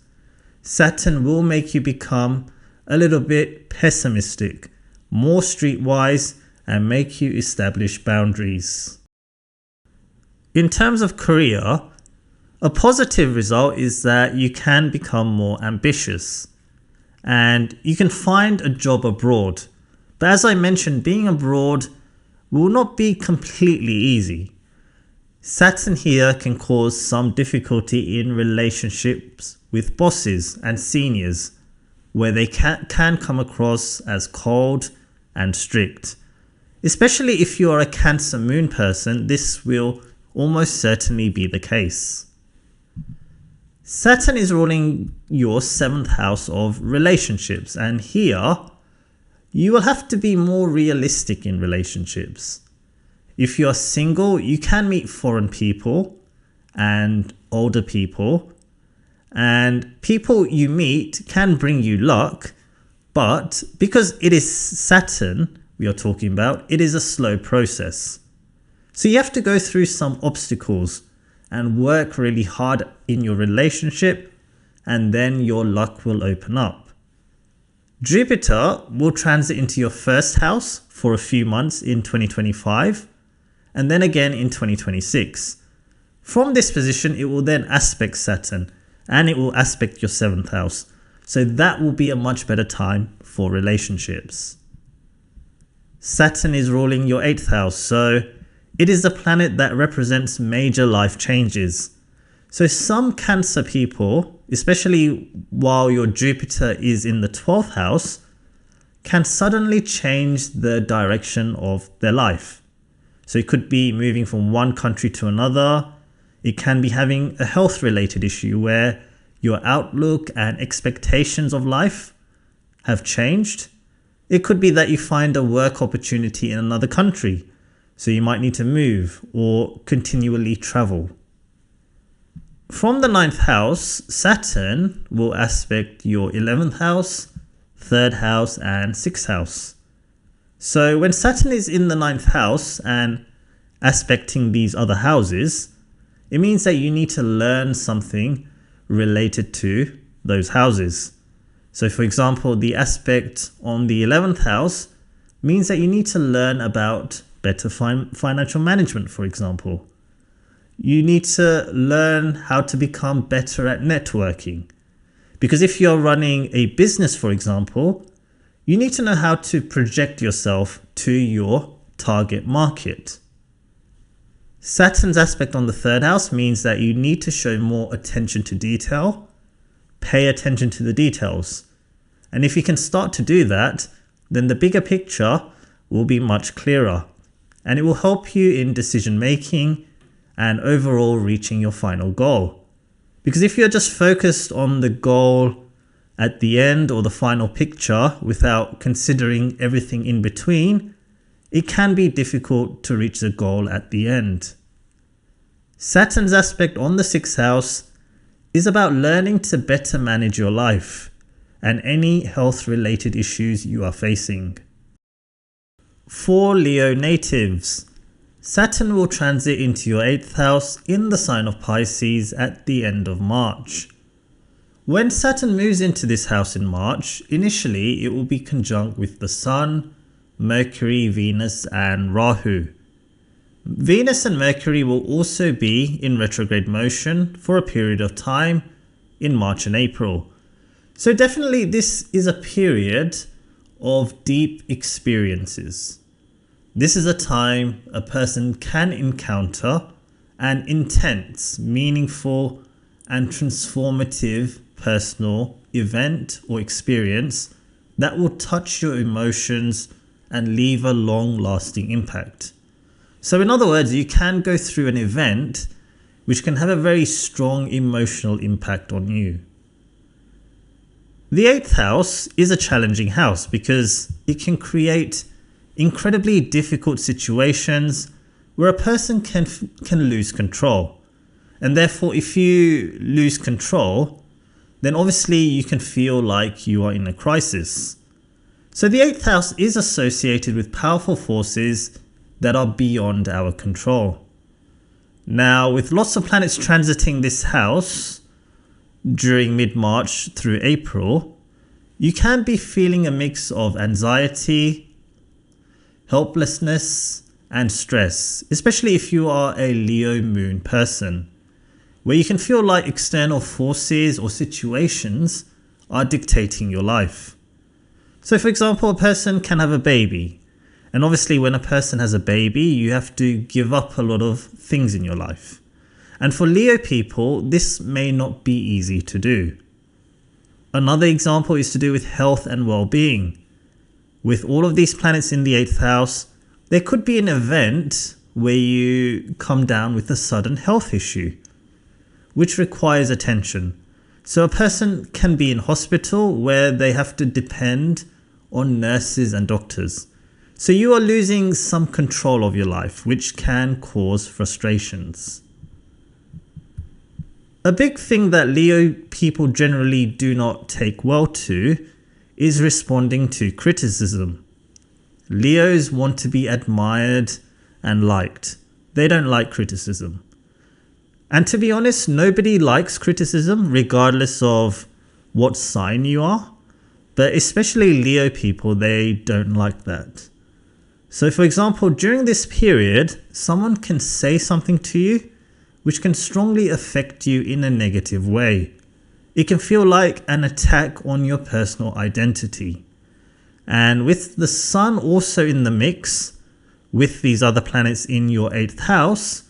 A: Saturn will make you become a little bit pessimistic, more streetwise, and make you establish boundaries. In terms of career, a positive result is that you can become more ambitious and you can find a job abroad. But as I mentioned, being abroad will not be completely easy. Saturn here can cause some difficulty in relationships with bosses and seniors, where they can come across as cold and strict. Especially if you are a Cancer moon person, this will almost certainly be the case. Saturn is ruling your 7th house of relationships, and here you will have to be more realistic in relationships. If you are single, you can meet foreign people and older people, and people you meet can bring you luck, but because it is Saturn we are talking about, it is a slow process. So you have to go through some obstacles and work really hard in your relationship, and then your luck will open up. Jupiter will transit into your first house for a few months in 2025, and then again in 2026. From this position, it will then aspect Saturn, and it will aspect your 7th house. So that will be a much better time for relationships. Saturn is ruling your 8th house, so it is the planet that represents major life changes. So some Cancer people, especially while your Jupiter is in the 12th house, can suddenly change the direction of their life. So it could be moving from one country to another. It can be having a health related issue where your outlook and expectations of life have changed. It could be that you find a work opportunity in another country, so you might need to move or continually travel. From the 9th house, Saturn will aspect your 11th house, 3rd house and 6th house. So when Saturn is in the 9th house and aspecting these other houses, it means that you need to learn something related to those houses. So for example, the aspect on the 11th house means that you need to learn about better financial management, for example. You need to learn how to become better at networking. Because if you're running a business, for example, you need to know how to project yourself to your target market. Saturn's aspect on the 3rd house means that you need to show more attention to detail, pay attention to the details. And if you can start to do that, then the bigger picture will be much clearer, and it will help you in decision making and overall reaching your final goal. Because if you're just focused on the goal at the end or the final picture without considering everything in between, it can be difficult to reach the goal at the end. Saturn's aspect on the 6th house is about learning to better manage your life and any health related issues you are facing. For Leo natives, Saturn will transit into your 8th house in the sign of Pisces at the end of March. When Saturn moves into this house in March, initially it will be conjunct with the Sun, Mercury, Venus and Rahu. Venus and Mercury will also be in retrograde motion for a period of time in March and April. So definitely this is a period of deep experiences. This is a time a person can encounter an intense, meaningful and transformative personal event or experience that will touch your emotions and leave a long-lasting impact. So in other words, you can go through an event which can have a very strong emotional impact on you. The 8th house is a challenging house because it can create incredibly difficult situations where a person can lose control. And therefore, if you lose control, then obviously you can feel like you are in a crisis. So the 8th house is associated with powerful forces that are beyond our control. Now, with lots of planets transiting this house during mid-March through April, you can be feeling a mix of anxiety, helplessness, and stress, especially if you are a Leo moon person, where you can feel like external forces or situations are dictating your life. So for example, a person can have a baby, and obviously when a person has a baby, you have to give up a lot of things in your life. And for Leo people, this may not be easy to do. Another example is to do with health and well-being. With all of these planets in the 8th house, there could be an event where you come down with a sudden health issue, which requires attention. So a person can be in hospital where they have to depend on nurses and doctors. So you are losing some control of your life, which can cause frustrations. A big thing that Leo people generally do not take well to is responding to criticism. Leos want to be admired and liked. They don't like criticism. And to be honest, nobody likes criticism regardless of what sign you are. But especially Leo people, they don't like that. So for example, during this period, someone can say something to you which can strongly affect you in a negative way. It can feel like an attack on your personal identity. And with the sun also in the mix, with these other planets in your 8th house,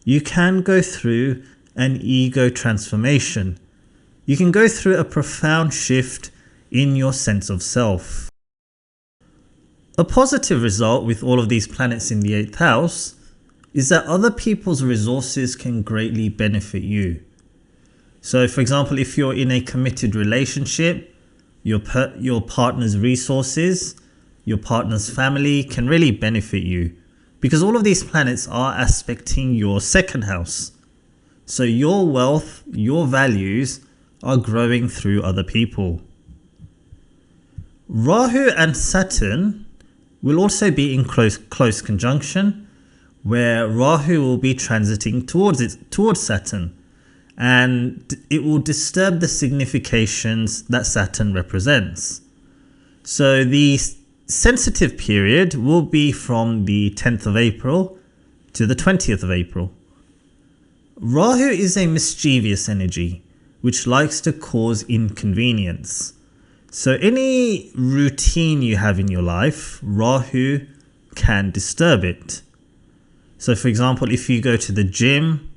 A: you can go through an ego transformation. You can go through a profound shift in your sense of self. A positive result with all of these planets in the 8th house is that other people's resources can greatly benefit you. So for example, if you're in a committed relationship, your partner's resources, your partner's family can really benefit you, because all of these planets are aspecting your 2nd house. So your wealth, your values are growing through other people. Rahu and Saturn will also be in close conjunction, where Rahu will be transiting towards Saturn, and it will disturb the significations that Saturn represents. So the sensitive period will be from the 10th of April to the 20th of April. Rahu is a mischievous energy which likes to cause inconvenience. So any routine you have in your life, Rahu can disturb it. So for example, if you go to the gym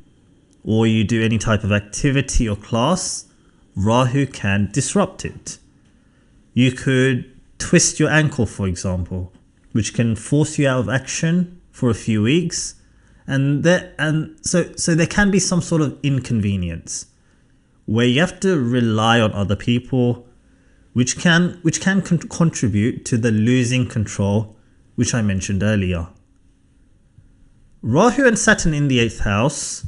A: or you do any type of activity or class, Rahu can disrupt it. You could twist your ankle, for example, which can force you out of action for a few weeks. So there can be some sort of inconvenience where you have to rely on other people, which can contribute to the losing control, which I mentioned earlier. Rahu and Saturn in the 8th house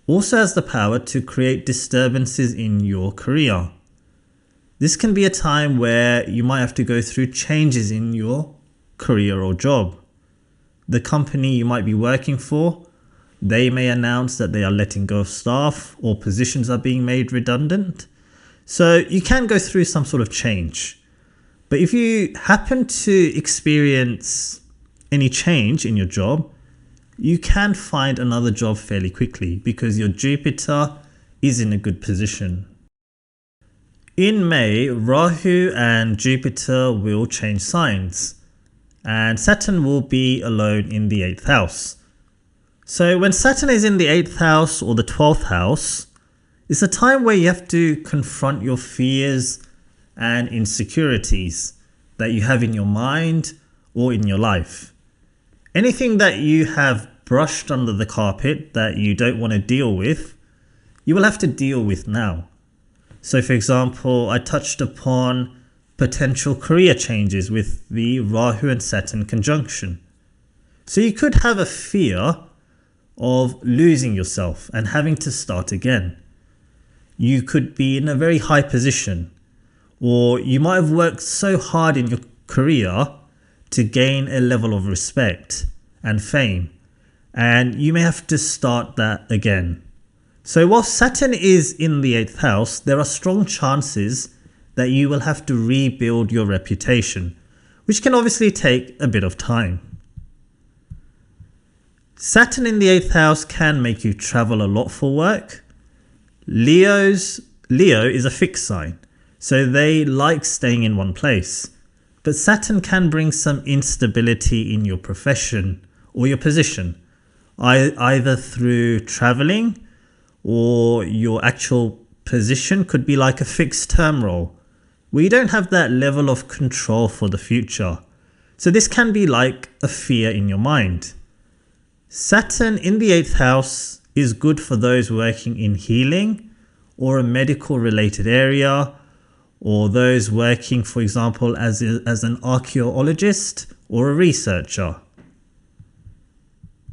A: also has the power to create disturbances in your career. This can be a time where you might have to go through changes in your career or job. The company you might be working for, they may announce that they are letting go of staff or positions are being made redundant. So you can go through some sort of change. But if you happen to experience any change in your job, you can find another job fairly quickly because your Jupiter is in a good position. In May, Rahu and Jupiter will change signs, and Saturn will be alone in the 8th house. So when Saturn is in the 8th house or the 12th house, it's a time where you have to confront your fears and insecurities that you have in your mind or in your life. Anything that you have brushed under the carpet that you don't want to deal with, you will have to deal with now. So for example, I touched upon potential career changes with the Rahu and Saturn conjunction. So you could have a fear of losing yourself and having to start again. You could be in a very high position, or you might have worked so hard in your career to gain a level of respect and fame, and you may have to start that again. So while Saturn is in the 8th house, there are strong chances that you will have to rebuild your reputation, which can obviously take a bit of time. Saturn in the 8th house can make you travel a lot for work. Leo is a fixed sign, so they like staying in one place. But Saturn can bring some instability in your profession or your position, either through traveling, or your actual position could be like a fixed term role where you don't have that level of control for the future. So this can be like a fear in your mind. Saturn in the 8th house is good for those working in healing or a medical related area, or those working, for example, as an archaeologist or a researcher.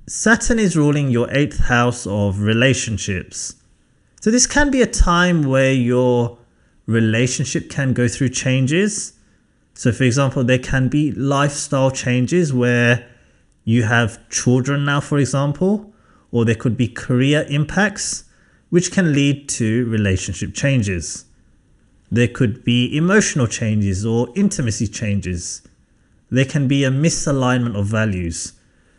A: Saturn is ruling your 8th house of relationships. So this can be a time where your relationship can go through changes. So for example, there can be lifestyle changes where you have children now, for example, or there could be career impacts, which can lead to relationship changes. There could be emotional changes or intimacy changes. There can be a misalignment of values.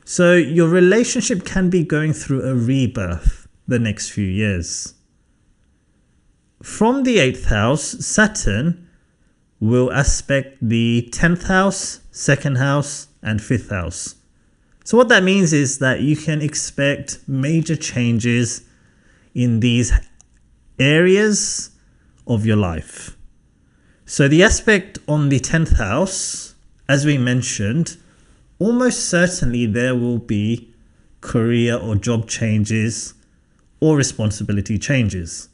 A: So your relationship can be going through a rebirth the next few years. From the 8th house, Saturn will aspect the 10th house, 2nd house, and 5th house. So what that means is that you can expect major changes in these areas of your life. So the aspect on the 10th house, as we mentioned, almost certainly there will be career or job changes or responsibility changes.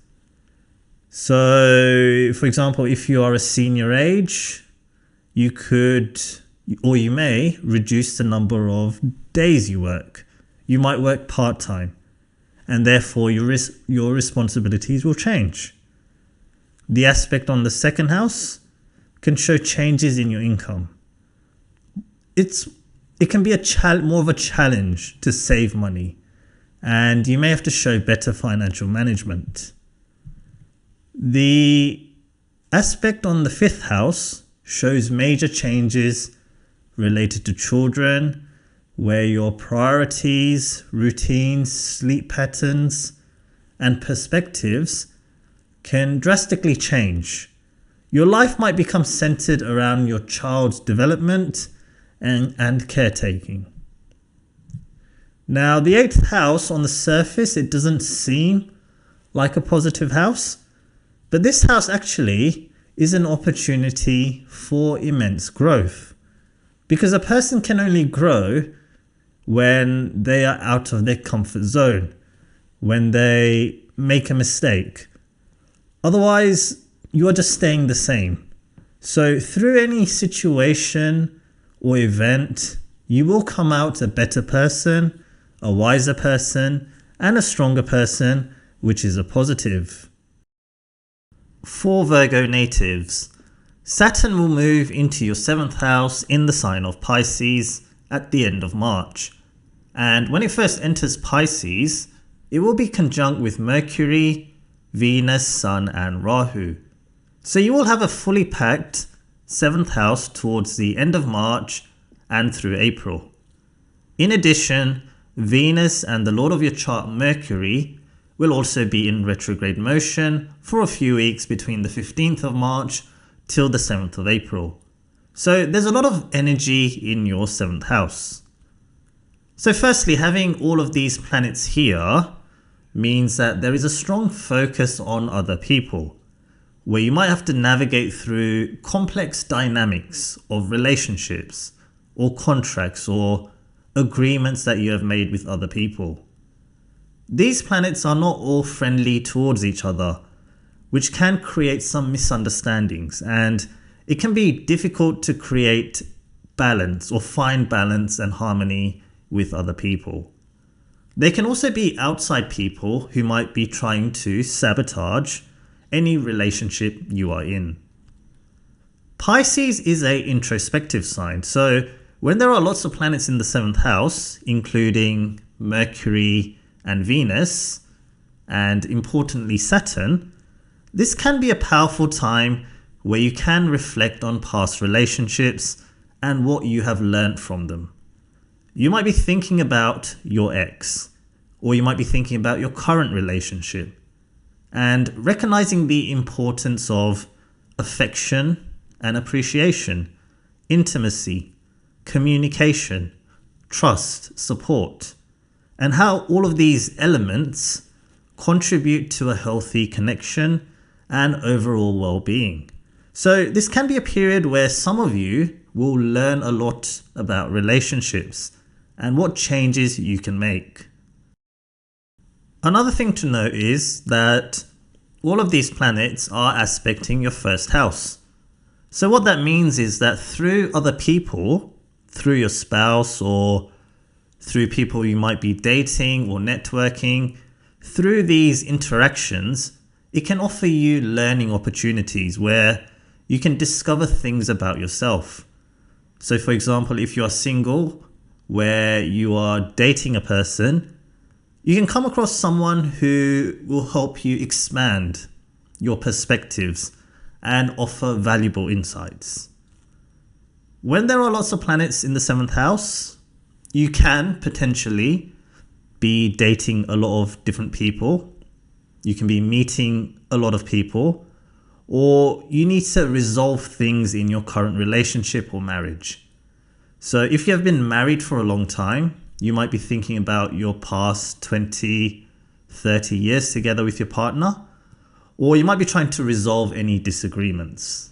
A: So, for example, if you are a senior age, you could, or you may, reduce the number of days you work. You might work part-time, and therefore your responsibilities will change. The aspect on the 2nd house can show changes in your income. It can be more of a challenge to save money, and you may have to show better financial management. The aspect on the 5th house shows major changes related to children, where your priorities, routines, sleep patterns, and perspectives can drastically change. Your life might become centered around your child's development and caretaking. Now, the 8th house, on the surface, it doesn't seem like a positive house, but this house actually is an opportunity for immense growth, because a person can only grow when they are out of their comfort zone, when they make a mistake. Otherwise, you are just staying the same. So through any situation or event, you will come out a better person, a wiser person, and a stronger person, which is a positive. For Virgo natives, Saturn will move into your 7th house in the sign of Pisces at the end of March. And when it first enters Pisces, it will be conjunct with Mercury, Venus, Sun, and Rahu. So you will have a fully packed 7th house towards the end of March and through April. In addition, Venus and the Lord of your chart, Mercury, will also be in retrograde motion for a few weeks between the 15th of March till the 7th of April. So there's a lot of energy in your 7th house. So firstly, having all of these planets here means that there is a strong focus on other people, where you might have to navigate through complex dynamics of relationships or contracts or agreements that you have made with other people. These planets are not all friendly towards each other, which can create some misunderstandings, and it can be difficult to create balance or find balance and harmony with other people. They can also be outside people who might be trying to sabotage any relationship you are in. Pisces is an introspective sign, so when there are lots of planets in the 7th house, including Mercury and Venus, and importantly Saturn, this can be a powerful time where you can reflect on past relationships and what you have learned from them. You might be thinking about your ex, or you might be thinking about your current relationship, and recognizing the importance of affection and appreciation, intimacy, communication, trust, support, and how all of these elements contribute to a healthy connection and overall well-being. So this can be a period where some of you will learn a lot about relationships and what changes you can make. Another thing to note is that all of these planets are aspecting your 1st house. So what that means is that through other people, through your spouse or through people you might be dating or networking, through these interactions, it can offer you learning opportunities where you can discover things about yourself. So for example, if you are single, where you are dating a person, you can come across someone who will help you expand your perspectives and offer valuable insights. When there are lots of planets in the 7th house, you can potentially be dating a lot of different people. You can be meeting a lot of people, or you need to resolve things in your current relationship or marriage. So if you have been married for a long time, you might be thinking about your past 20, 30 years together with your partner, or you might be trying to resolve any disagreements.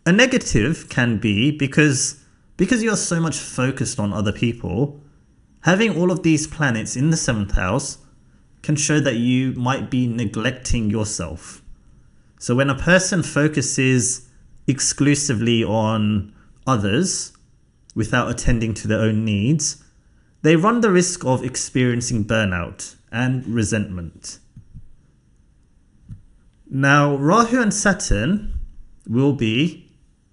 A: A negative can be because you are so much focused on other people, having all of these planets in the 7th house can show that you might be neglecting yourself. So when a person focuses exclusively on others without attending to their own needs, they run the risk of experiencing burnout and resentment. Now, Rahu and Saturn will be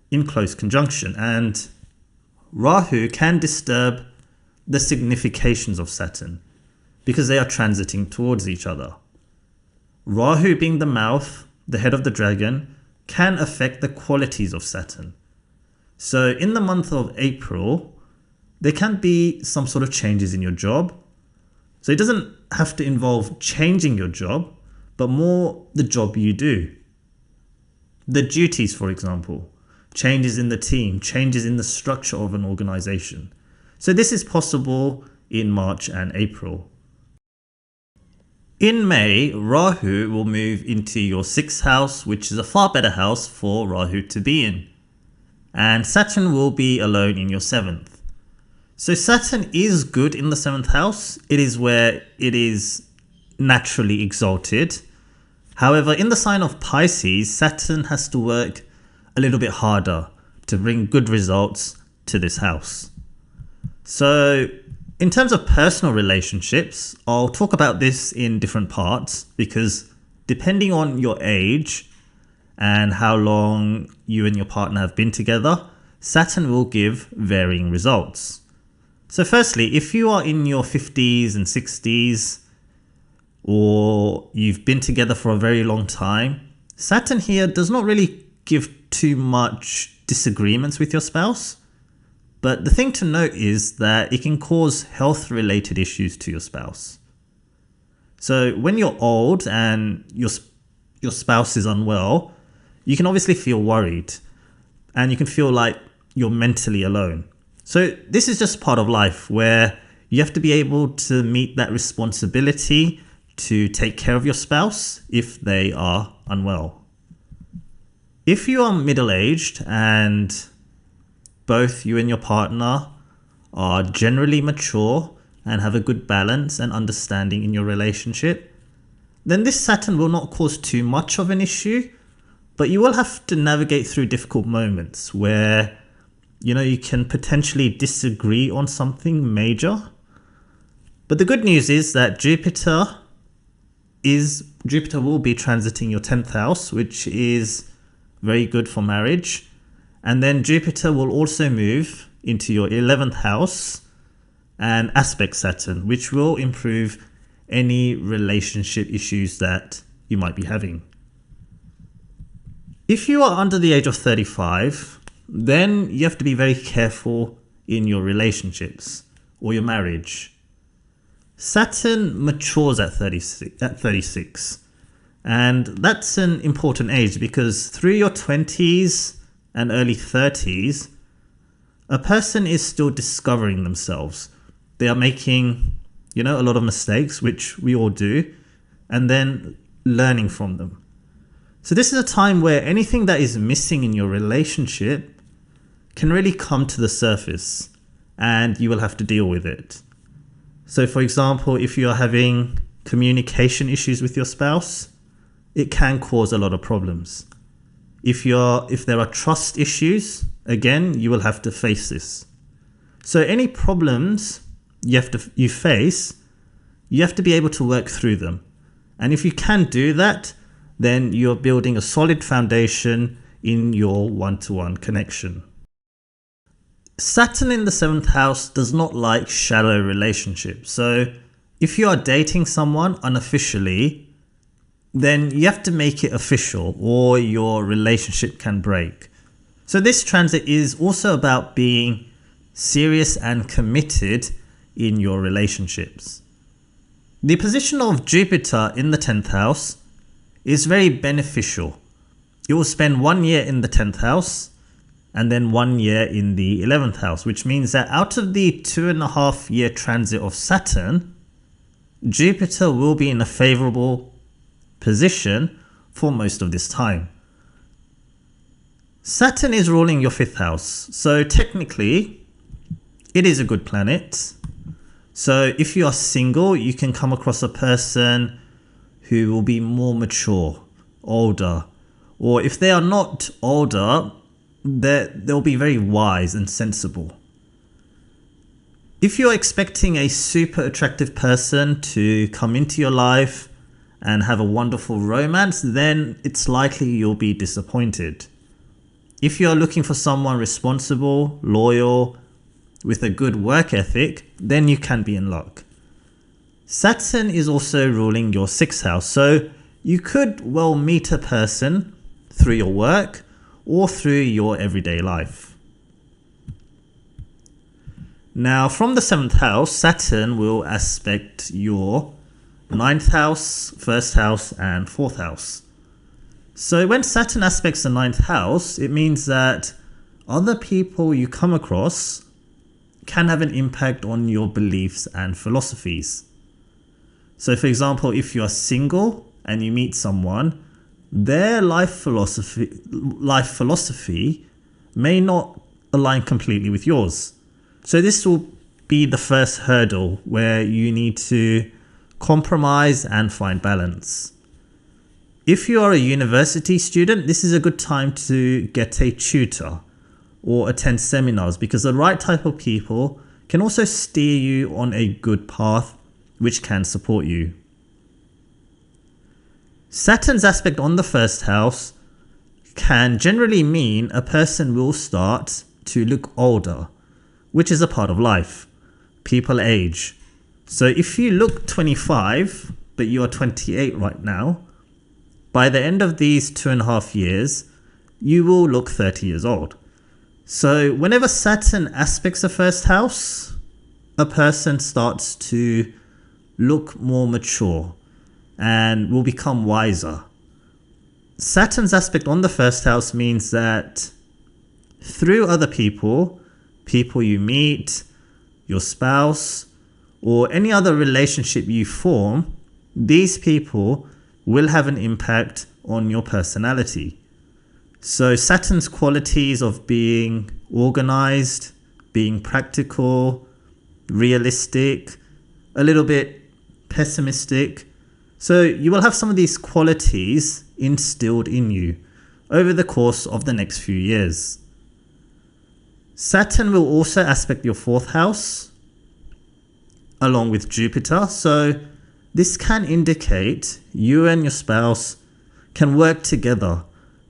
A: in close conjunction, and Rahu can disturb the significations of Saturn because they are transiting towards each other. Rahu, being the mouth, the head of the dragon, can affect the qualities of Saturn. So in the month of April, there can be some sort of changes in your job. So it doesn't have to involve changing your job, but more the job you do. The duties, for example, changes in the team, changes in the structure of an organization. So this is possible in March and April. In May, Rahu will move into your 6th house, which is a far better house for Rahu to be in. And Saturn will be alone in your 7th. So Saturn is good in the 7th house. It is where it is naturally exalted. However, in the sign of Pisces, Saturn has to work a little bit harder to bring good results to this house. So in terms of personal relationships, I'll talk about this in different parts because depending on your age and how long you and your partner have been together, Saturn will give varying results. So firstly, if you are in your 50s and 60s, or you've been together for a very long time, Saturn here does not really give too much disagreements with your spouse. But the thing to note is that it can cause health-related issues to your spouse. So when you're old and your spouse is unwell, you can obviously feel worried and you can feel like you're mentally alone. So this is just part of life where you have to be able to meet that responsibility to take care of your spouse if they are unwell. If you are middle-aged and both you and your partner are generally mature and have a good balance and understanding in your relationship, then this Saturn will not cause too much of an issue, but you will have to navigate through difficult moments where, you can potentially disagree on something major. But the good news is that Jupiter will be transiting your 10th house, which is very good for marriage. And then Jupiter will also move into your 11th house and aspect Saturn, which will improve any relationship issues that you might be having. If you are under the age of 35, then you have to be very careful in your relationships or your marriage. Saturn matures at 36. And that's an important age because through your 20s and early 30s, a person is still discovering themselves. They are making, a lot of mistakes, which we all do, and then learning from them. So this is a time where anything that is missing in your relationship can really come to the surface and you will have to deal with it. So for example, if you are having communication issues with your spouse, it can cause a lot of problems. If there are trust issues, again, you will have to face this. So any problems you face, you have to be able to work through them. And if you can do that, then you're building a solid foundation in your one-to-one connection. Saturn in the 7th house does not like shallow relationships. So if you are dating someone unofficially, then you have to make it official or your relationship can break. So this transit is also about being serious and committed in your relationships. The position of Jupiter in the 10th house is very beneficial. It will spend 1 year in the 10th house and then 1 year in the 11th house, which means that out of the 2.5 year transit of Saturn, Jupiter will be in a favorable position for most of this time. Saturn is ruling your 5th house, so technically it is a good planet. So if you are single, you can come across a person who will be more mature, older, or if they are not older, they'll be very wise and sensible. If you're expecting a super attractive person to come into your life and have a wonderful romance, then it's likely you'll be disappointed. If you're looking for someone responsible, loyal, with a good work ethic, then you can be in luck. Saturn is also ruling your 6th house, so you could well meet a person through your work or through your everyday life. Now from the 7th house, Saturn will aspect your 9th house, 1st house and 4th house. So when Saturn aspects the 9th house, it means that other people you come across can have an impact on your beliefs and philosophies. So for example, if you are single and you meet someone, their life philosophy may not align completely with yours. So this will be the first hurdle where you need to compromise and find balance. If you are a university student, this is a good time to get a tutor or attend seminars, because the right type of people can also steer you on a good path which can support you. Saturn's aspect on the 1st house can generally mean a person will start to look older, which is a part of life. People age. So if you look 25, but you are 28 right now, by the end of these 2.5 years, you will look 30 years old. So whenever Saturn aspects the 1st house, a person starts to look more mature and will become wiser. Saturn's aspect on the 1st house means that through other people you meet, your spouse, or any other relationship you form, these people will have an impact on your personality. So Saturn's qualities of being organized, being practical, realistic, a little bit pessimistic. So you will have some of these qualities instilled in you over the course of the next few years. Saturn will also aspect your 4th house along with Jupiter. So this can indicate you and your spouse can work together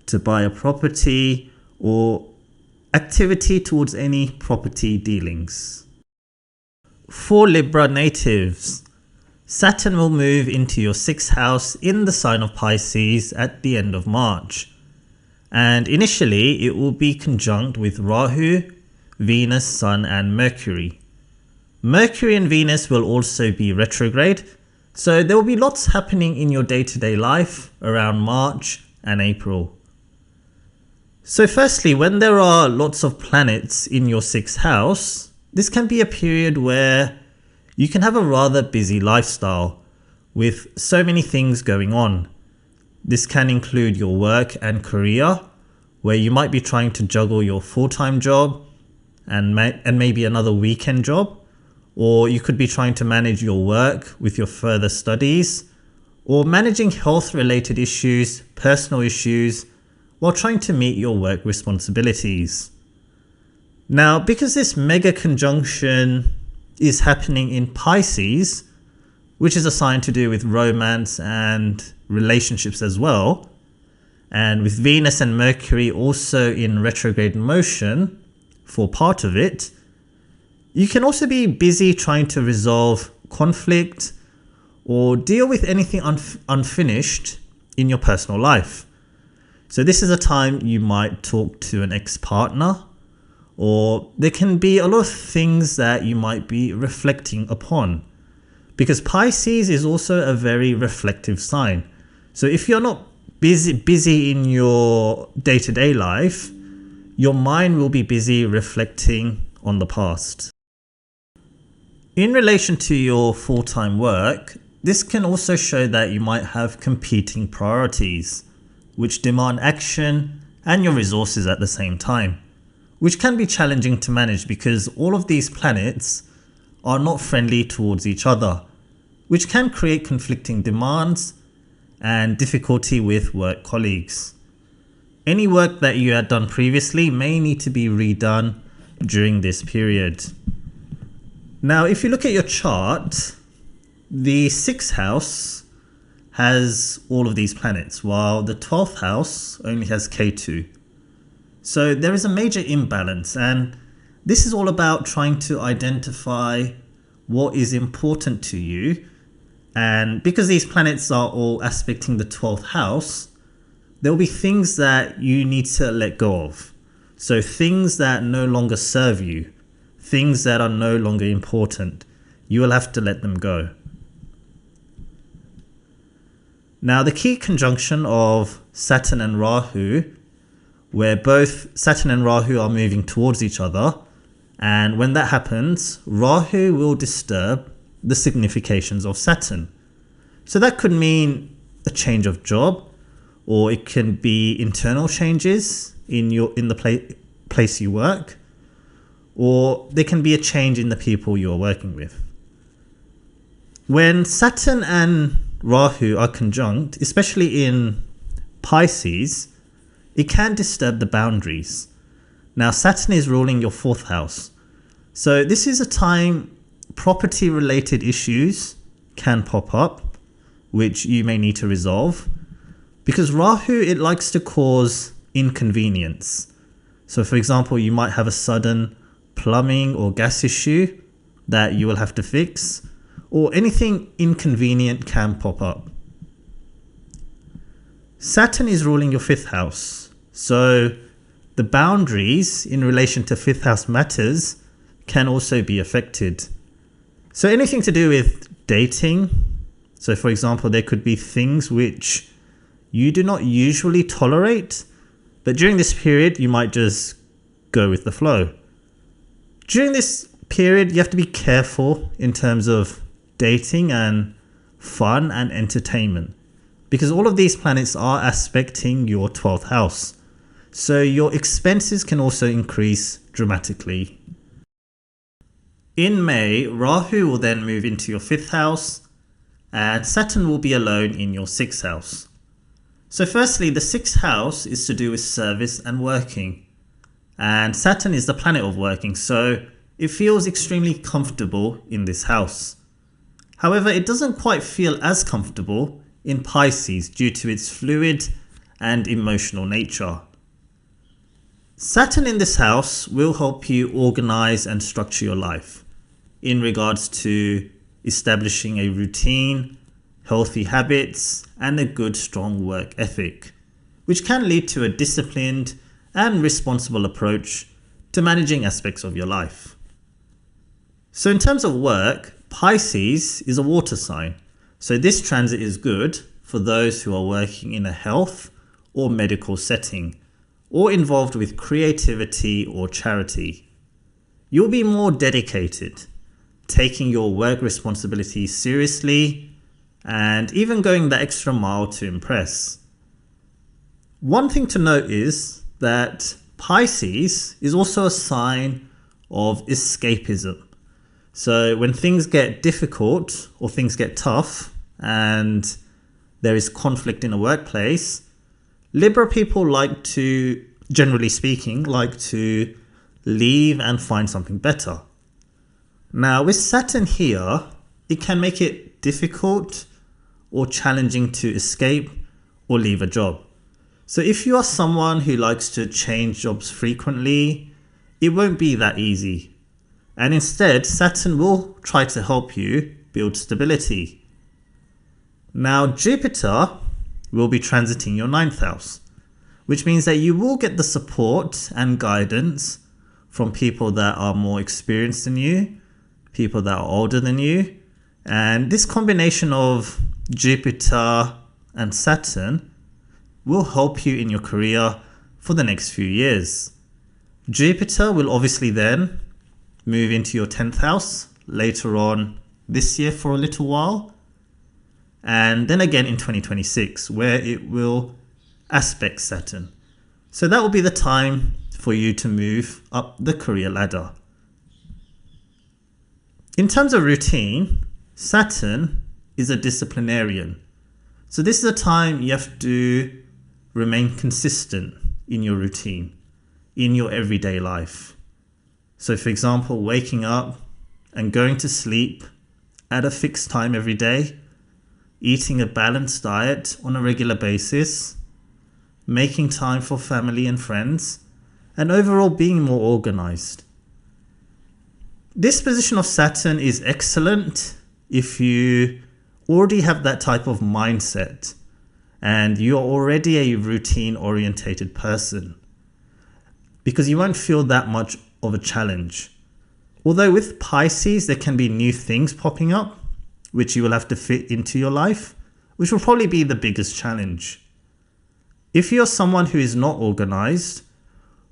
A: to buy a property or activity towards any property dealings. For Libra natives, Saturn will move into your 6th house in the sign of Pisces at the end of March. And initially it will be conjunct with Rahu, Venus, Sun and Mercury. Mercury and Venus will also be retrograde, so there will be lots happening in your day-to-day life around March and April. So firstly, when there are lots of planets in your 6th house, this can be a period where you can have a rather busy lifestyle with so many things going on. This can include your work and career, where you might be trying to juggle your full-time job and maybe another weekend job, or you could be trying to manage your work with your further studies, or managing health-related issues, personal issues, while trying to meet your work responsibilities. Now, because this mega conjunction is happening in Pisces, which is a sign to do with romance and relationships as well. And with Venus and Mercury also in retrograde motion for part of it, you can also be busy trying to resolve conflict or deal with anything unfinished in your personal life. So this is a time you might talk to an ex-partner, or there can be a lot of things that you might be reflecting upon, because Pisces is also a very reflective sign. So if you're not busy in your day-to-day life, your mind will be busy reflecting on the past. In relation to your full-time work, this can also show that you might have competing priorities, which demand action and your resources at the same time, which can be challenging to manage because all of these planets are not friendly towards each other, which can create conflicting demands and difficulty with work colleagues. Any work that you had done previously may need to be redone during this period. Now, if you look at your chart, the 6th house has all of these planets, while the 12th house only has K2. So there is a major imbalance, and this is all about trying to identify what is important to you. And because these planets are all aspecting the 12th house, there will be things that you need to let go of. So things that no longer serve you, things that are no longer important, you will have to let them go. Now, the key conjunction of Saturn and Rahu, where both Saturn and Rahu are moving towards each other, and when that happens, Rahu will disturb the significations of Saturn. So that could mean a change of job, or it can be internal changes in the place you work, or there can be a change in the people you're working with. When Saturn and Rahu are conjunct, especially in Pisces, it can disturb the boundaries. Now, Saturn is ruling your 4th house. So this is a time property related issues can pop up, which you may need to resolve, because Rahu, it likes to cause inconvenience. So for example, you might have a sudden plumbing or gas issue that you will have to fix, or anything inconvenient can pop up. Saturn is ruling your 5th house. So the boundaries in relation to 5th house matters can also be affected. So anything to do with dating. So for example, there could be things which you do not usually tolerate, but during this period, you might just go with the flow. During this period, you have to be careful in terms of dating and fun and entertainment, because all of these planets are aspecting your 12th house. So your expenses can also increase dramatically. In May, Rahu will then move into your 5th house, and Saturn will be alone in your 6th house. So firstly, the 6th house is to do with service and working, and Saturn is the planet of working, so it feels extremely comfortable in this house. However, it doesn't quite feel as comfortable in Pisces due to its fluid and emotional nature. Saturn in this house will help you organize and structure your life in regards to establishing a routine, healthy habits, and a good strong work ethic, which can lead to a disciplined and responsible approach to managing aspects of your life. So in terms of work, Pisces is a water sign. So this transit is good for those who are working in a health or medical setting, or involved with creativity or charity. You'll be more dedicated, taking your work responsibilities seriously, and even going the extra mile to impress. One thing to note is that Pisces is also a sign of escapism. So when things get difficult or things get tough and there is conflict in a workplace, Libra people generally speaking, like to leave and find something better. Now with Saturn here, it can make it difficult or challenging to escape or leave a job. So if you are someone who likes to change jobs frequently, it won't be that easy. And instead, Saturn will try to help you build stability. Now, Jupiter will be transiting your 9th house, which means that you will get the support and guidance from people that are more experienced than you, people that are older than you. And this combination of Jupiter and Saturn will help you in your career for the next few years. Jupiter will obviously then move into your 10th house later on this year for a little while, and then again in 2026 where it will aspect Saturn. So that will be the time for you to move up the career ladder. In terms of routine, Saturn is a disciplinarian. So this is a time you have to remain consistent in your routine, in your everyday life. So for example, waking up and going to sleep at a fixed time every day, eating a balanced diet on a regular basis, making time for family and friends, and overall being more organized. This position of Saturn is excellent if you already have that type of mindset and you're already a routine orientated person, because you won't feel that much of a challenge. Although with Pisces, there can be new things popping up, which you will have to fit into your life, which will probably be the biggest challenge. If you're someone who is not organized,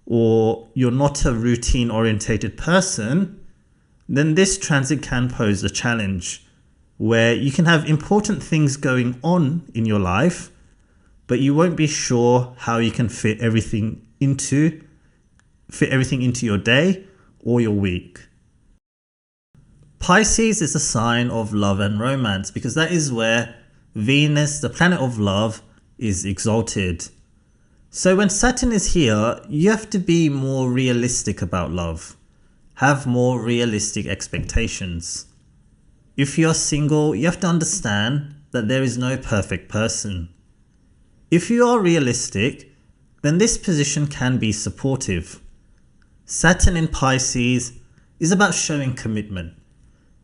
A: or you're not a routine orientated person, then this transit can pose a challenge where you can have important things going on in your life, but you won't be sure how you can fit everything into your day or your week. Pisces is a sign of love and romance because that is where Venus, the planet of love, is exalted. So when Saturn is here, you have to be more realistic about love. Have more realistic expectations. If you're single, you have to understand that there is no perfect person. If you are realistic, then this position can be supportive. Saturn in Pisces is about showing commitment.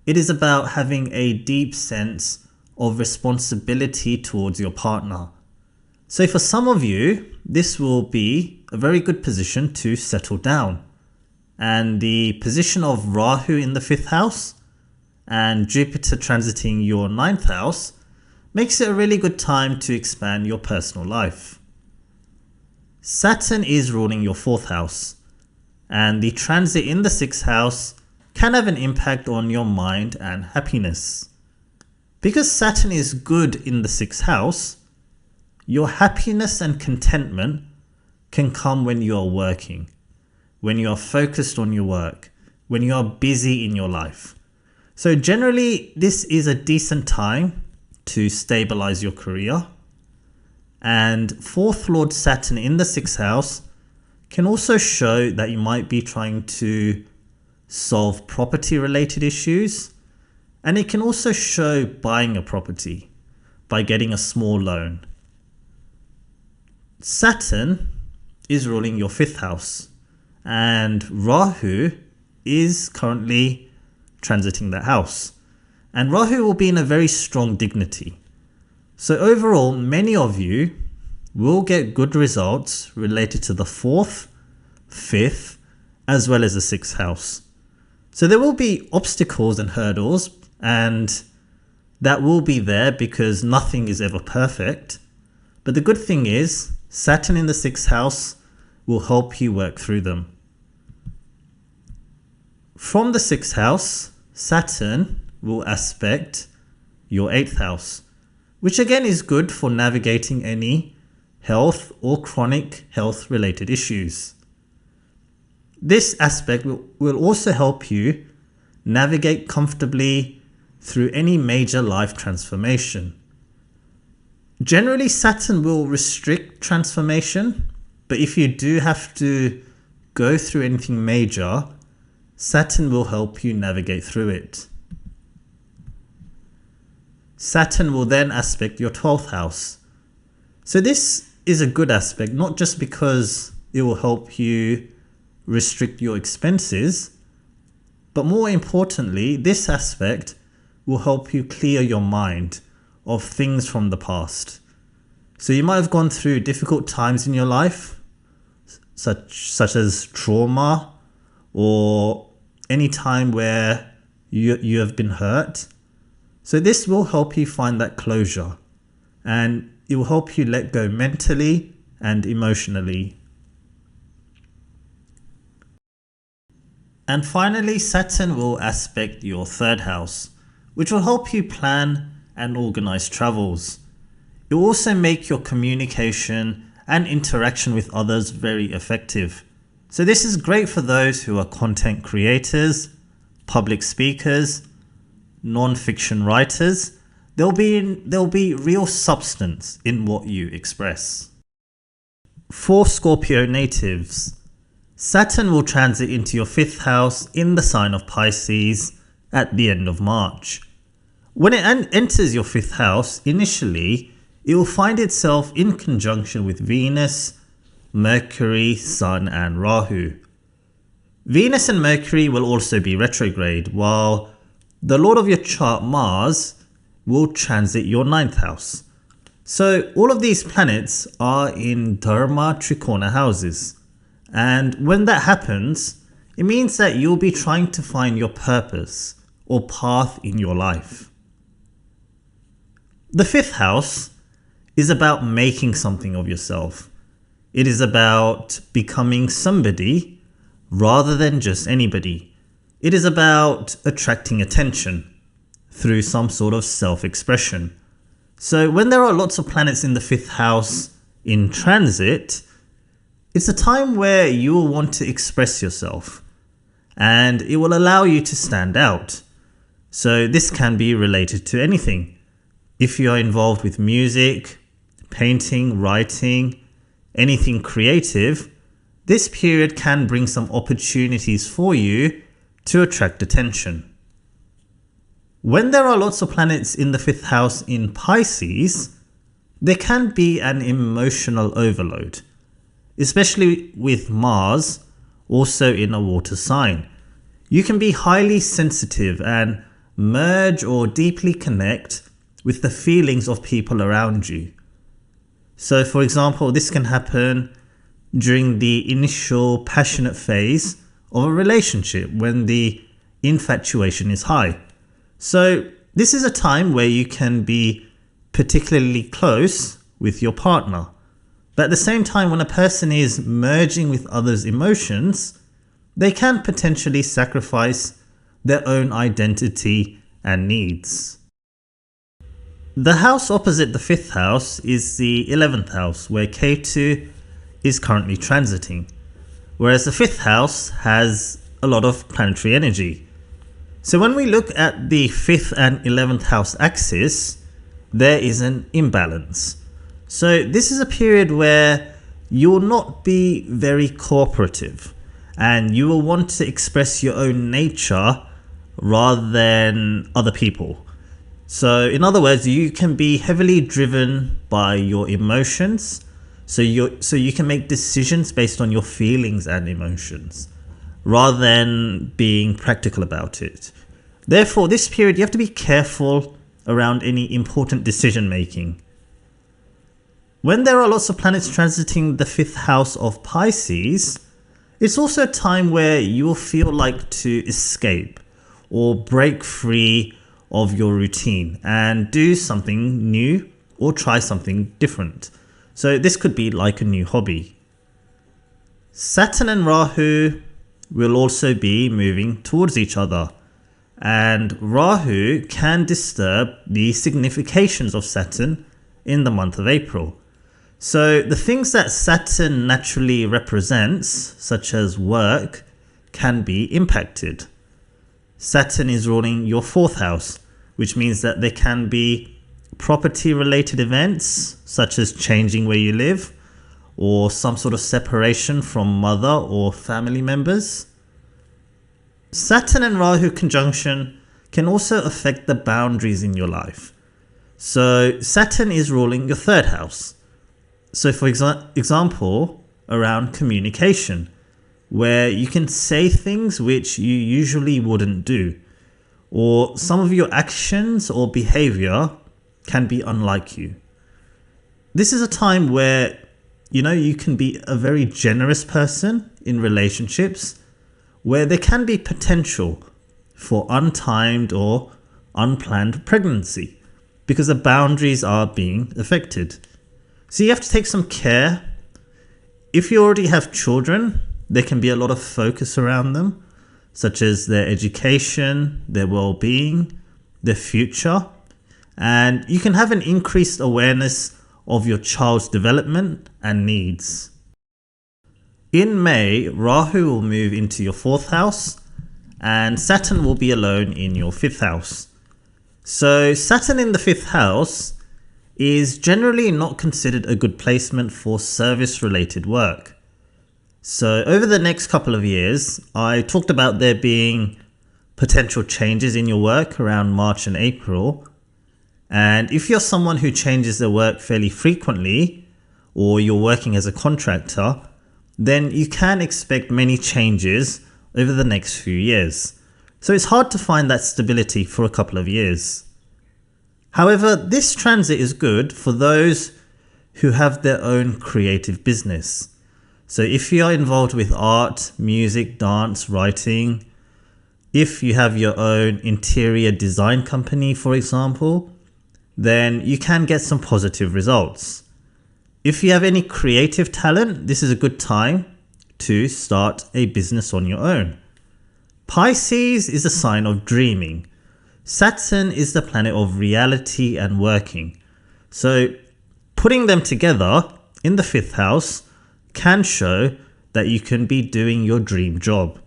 A: It is about having a deep sense of responsibility towards your partner. So for some of you, this will be a very good position to settle down. And the position of Rahu in the 5th house and Jupiter transiting your 9th house makes it a really good time to expand your personal life. Saturn is ruling your 4th house, and the transit in the 6th house can have an impact on your mind and happiness. Because Saturn is good in the 6th house, your happiness and contentment can come when you are working, when you are focused on your work, when you are busy in your life. So generally, this is a decent time to stabilize your career. And 4th Lord Saturn in the 6th house can also show that you might be trying to solve property related issues. And it can also show buying a property by getting a small loan. Saturn is ruling your 5th house, and Rahu is currently transiting that house. And Rahu will be in a very strong dignity. So overall, many of you will get good results related to the 4th, 5th, as well as the 6th house. So there will be obstacles and hurdles, and that will be there because nothing is ever perfect. But the good thing is, Saturn in the 6th house will help you work through them. From the 6th house, Saturn will aspect your 8th house, which again is good for navigating any health or chronic health related issues. This aspect will also help you navigate comfortably through any major life transformation. Generally, Saturn will restrict transformation, but if you do have to go through anything major, Saturn will help you navigate through it. Saturn will then aspect your 12th house. So this is a good aspect, not just because it will help you restrict your expenses, but more importantly, this aspect will help you clear your mind of things from the past. So you might have gone through difficult times in your life, such as trauma, or any time where you have been hurt. So this will help you find that closure, and it will help you let go mentally and emotionally. And finally, Saturn will aspect your 3rd house, which will help you plan and organize travels. It will also make your communication and interaction with others very effective. So this is great for those who are content creators, public speakers, non-fiction writers. There'll be real substance in what you express. For Scorpio natives, Saturn will transit into your 5th house in the sign of Pisces at the end of March. When it enters your 5th house, initially, it will find itself in conjunction with Venus, Mercury, Sun and Rahu. Venus and Mercury will also be retrograde, while the Lord of your chart, Mars, will transit your 9th house. So all of these planets are in Dharma Trikona houses. And when that happens, it means that you'll be trying to find your purpose or path in your life. The 5th house is about making something of yourself. It is about becoming somebody rather than just anybody. It is about attracting attention through some sort of self-expression. So when there are lots of planets in the 5th house in transit, it's a time where you will want to express yourself, and it will allow you to stand out. So this can be related to anything. If you are involved with music, painting, writing, anything creative, this period can bring some opportunities for you to attract attention. When there are lots of planets in the 5th house in Pisces, there can be an emotional overload, especially with Mars also in a water sign. You can be highly sensitive and merge or deeply connect with the feelings of people around you. So for example, this can happen during the initial passionate phase of a relationship when the infatuation is high. So this is a time where you can be particularly close with your partner. But at the same time, when a person is merging with others' emotions, they can potentially sacrifice their own identity and needs. The house opposite the 5th house is the 11th house, where Ketu is currently transiting, whereas the 5th house has a lot of planetary energy. So when we look at the 5th and 11th house axis, there is an imbalance. So this is a period where you will not be very cooperative, and you will want to express your own nature rather than other people. So in other words, you can be heavily driven by your emotions, so you can make decisions based on your feelings and emotions rather than being practical about it. Therefore, this period you have to be careful around any important decision making. When there are lots of planets transiting the 5th house of Pisces, it's also a time where you will feel like to escape or break free of your routine and do something new or try something different. So this could be like a new hobby. Saturn and Rahu will also be moving towards each other, and Rahu can disturb the significations of Saturn in the month of April. So the things that Saturn naturally represents, such as work, can be impacted. Saturn is ruling your 4th house, which means that there can be property related events such as changing where you live or some sort of separation from mother or family members. Saturn and Rahu conjunction can also affect the boundaries in your life. So Saturn is ruling your third house. So for example, around communication, where you can say things which you usually wouldn't do, or some of your actions or behavior can be unlike you. This is a time where, you can be a very generous person in relationships, where there can be potential for untimed or unplanned pregnancy because the boundaries are being affected. So you have to take some care. If you already have children, there can be a lot of focus around them, such as their education, their well-being, their future, and you can have an increased awareness of your child's development and needs. In May, Rahu will move into your 4th house and Saturn will be alone in your 5th house. So Saturn in the 5th house is generally not considered a good placement for service-related work. So over the next couple of years, I talked about there being potential changes in your work around March and April. And if you're someone who changes their work fairly frequently, or you're working as a contractor, then you can expect many changes over the next few years. So it's hard to find that stability for a couple of years. However, this transit is good for those who have their own creative business. So if you are involved with art, music, dance, writing, if you have your own interior design company, for example, then you can get some positive results. If you have any creative talent, this is a good time to start a business on your own. Pisces is a sign of dreaming. Saturn is the planet of reality and working. So putting them together in the 5th house can show that you can be doing your dream job.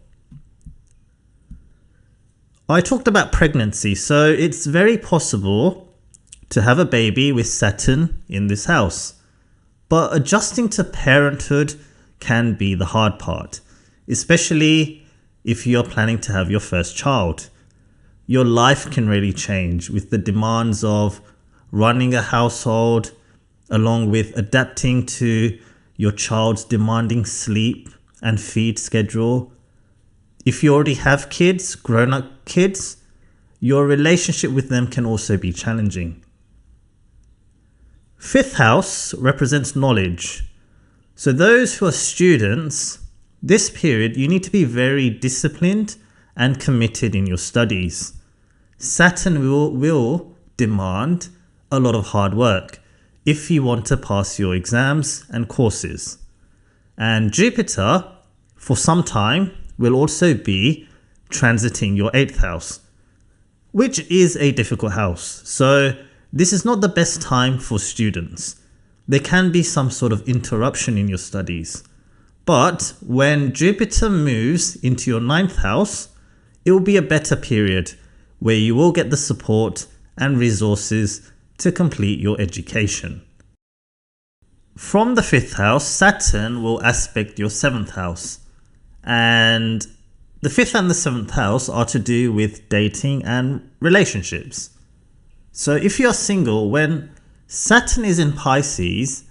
A: I talked about pregnancy, so it's very possible to have a baby with Saturn in this house. But adjusting to parenthood can be the hard part, especially if you're planning to have your first child. Your life can really change with the demands of running a household, along with adapting to your child's demanding sleep and feed schedule. If you already have kids, grown-up kids, your relationship with them can also be challenging. 5th house represents knowledge. So those who are students, this period you need to be very disciplined and committed in your studies. Saturn will demand a lot of hard work if you want to pass your exams and courses. And Jupiter, for some time, will also be transiting your 8th house, which is a difficult house. So this is not the best time for students. There can be some sort of interruption in your studies. But when Jupiter moves into your 9th house, it will be a better period where you will get the support and resources to complete your education. From the 5th house, Saturn will aspect your 7th house. And the 5th and the 7th house are to do with dating and relationships. So if you're single, when Saturn is in Pisces,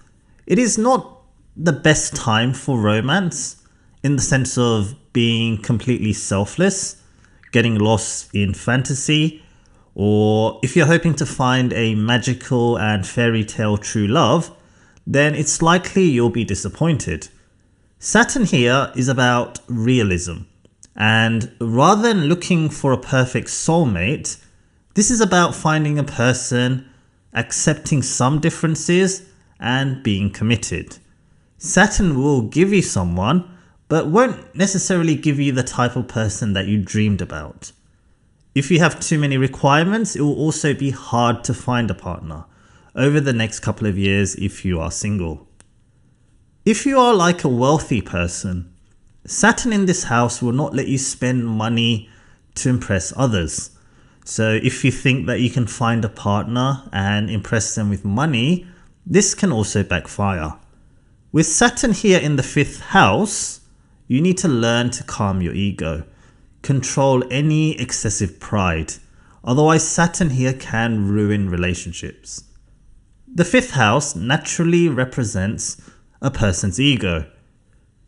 A: it is not the best time for romance in the sense of being completely selfless, getting lost in fantasy, or if you're hoping to find a magical and fairy tale true love, then it's likely you'll be disappointed. Saturn here is about realism, and rather than looking for a perfect soulmate, this is about finding a person, accepting some differences, and being committed. Saturn will give you someone, but won't necessarily give you the type of person that you dreamed about. If you have too many requirements, it will also be hard to find a partner over the next couple of years if you are single. If you are like a wealthy person, Saturn in this house will not let you spend money to impress others. So if you think that you can find a partner and impress them with money, this can also backfire. With Saturn here in the 5th house, you need to learn to calm your ego, control any excessive pride, Otherwise, Saturn here can ruin relationships. The fifth house naturally represents a person's ego.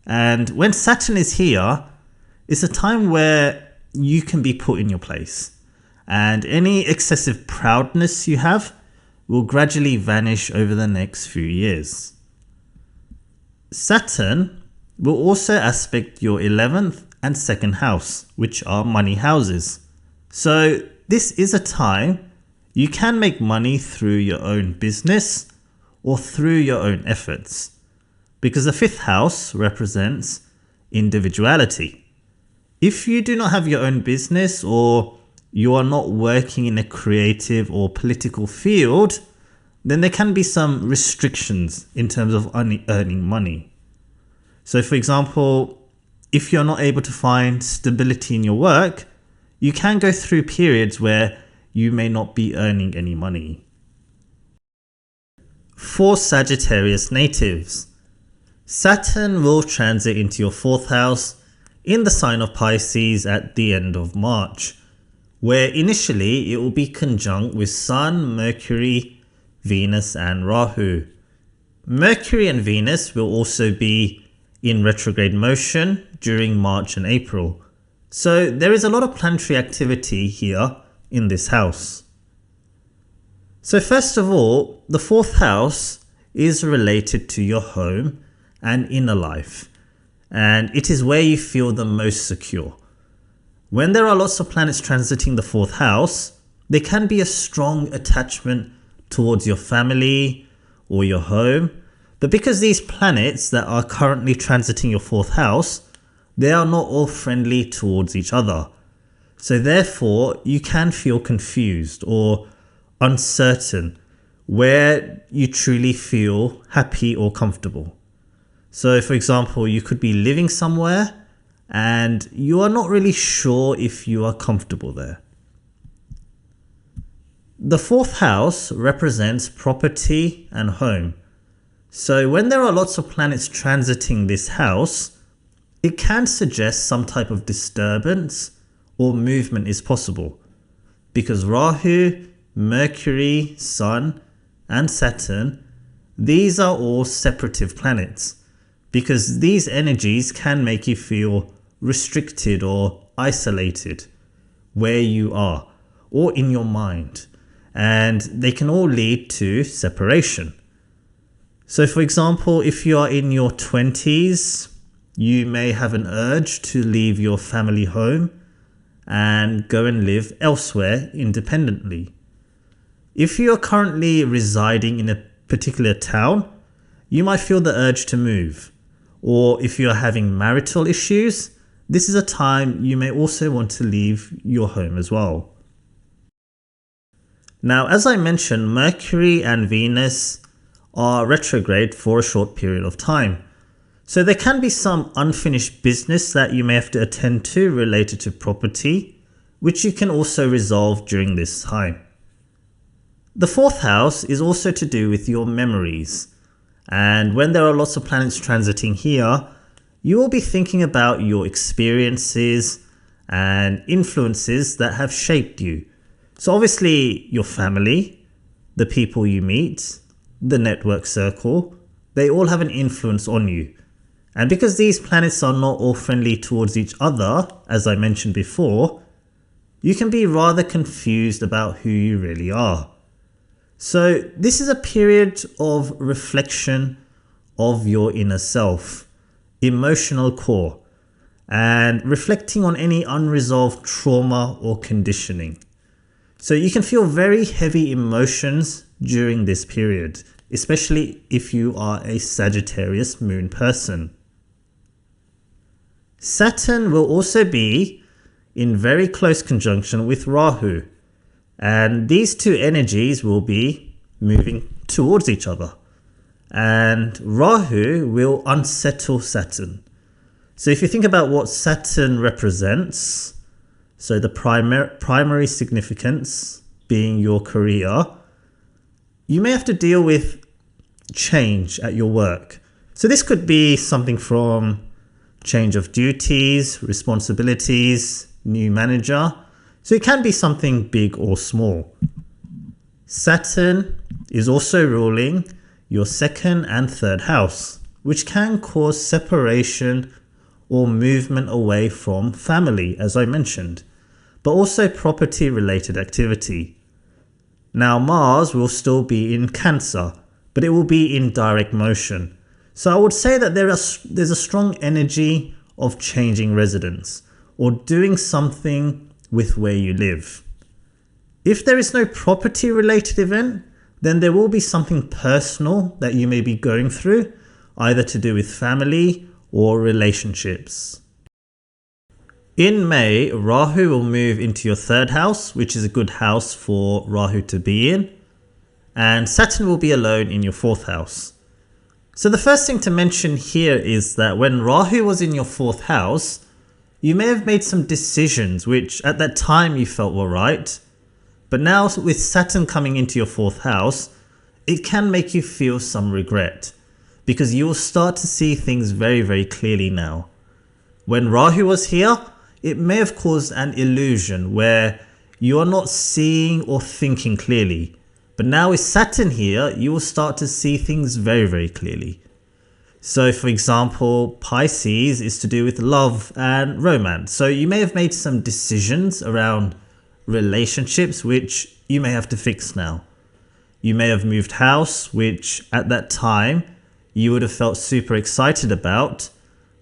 A: And when Saturn is here, it's a time where you can be put in your place. And any excessive proudness you have will gradually vanish over the next few years. Saturn will also aspect your 11th and 2nd house, which are money houses. So this is a time you can make money through your own business or through your own efforts, because the 5th house represents individuality. If you do not have your own business, or you are not working in a creative or political field, then there can be some restrictions in terms of earning money. So for example, if you're not able to find stability in your work, you can go through periods where you may not be earning any money. For Sagittarius natives, Saturn will transit into your 4th house in the sign of Pisces at the end of March, where initially it will be conjunct with Sun, Mercury, Venus and Rahu. Mercury and Venus will also be in retrograde motion during March and April. So there is a lot of planetary activity here in this house. So first of all, the 4th house is related to your home and inner life, and it is where you feel the most secure. When there are lots of planets transiting the 4th house, there can be a strong attachment towards your family or your home. But because these planets that are currently transiting your 4th house, they are not all friendly towards each other. So therefore, you can feel confused or uncertain where you truly feel happy or comfortable. So for example, you could be living somewhere and you are not really sure if you are comfortable there. The 4th house represents property and home. So when there are lots of planets transiting this house, it can suggest some type of disturbance or movement is possible, because Rahu, Mercury, Sun and Saturn, these are all separative planets, because these energies can make you feel restricted or isolated where you are or in your mind, and they can all lead to separation. So for example, if you are in your 20s, you may have an urge to leave your family home and go and live elsewhere independently. If you are currently residing in a particular town, you might feel the urge to move. Or if you are having marital issues, this is a time you may also want to leave your home as well. Now, as I mentioned, Mercury and Venus are retrograde for a short period of time. So there can be some unfinished business that you may have to attend to related to property, which you can also resolve during this time. The 4th house is also to do with your memories. And when there are lots of planets transiting here, you will be thinking about your experiences and influences that have shaped you. So obviously your family, the people you meet, the network circle, they all have an influence on you. And because these planets are not all friendly towards each other, as I mentioned before, you can be rather confused about who you really are. So this is a period of reflection of your inner self, emotional core, and reflecting on any unresolved trauma or conditioning. So you can feel very heavy emotions during this period, especially if you are a Sagittarius moon person. Saturn will also be in very close conjunction with Rahu, and these two energies will be moving towards each other, and Rahu will unsettle Saturn. So if you think about what Saturn represents, so the primary significance being your career, you may have to deal with change at your work. So this could be something from change of duties, responsibilities, new manager. So it can be something big or small. Saturn is also ruling your second and third house, which can cause separation or movement away from family, as I mentioned, but also property related activity. Now Mars will still be in Cancer, but it will be in direct motion. So I would say that there's a strong energy of changing residence or doing something with where you live. If there is no property related event, then there will be something personal that you may be going through, either to do with family or relationships. In May, Rahu will move into your third house, which is a good house for Rahu to be in, and Saturn will be alone in your fourth house. So the first thing to mention here is that when Rahu was in your fourth house, you may have made some decisions which at that time you felt were right, but now with Saturn coming into your fourth house, it can make you feel some regret because you will start to see things very, very clearly now. When Rahu was here, it may have caused an illusion where you are not seeing or thinking clearly. But now with Saturn here, you will start to see things very, very clearly. So for example, Pisces is to do with love and romance. So you may have made some decisions around relationships which you may have to fix now. You may have moved house, which at that time you would have felt super excited about.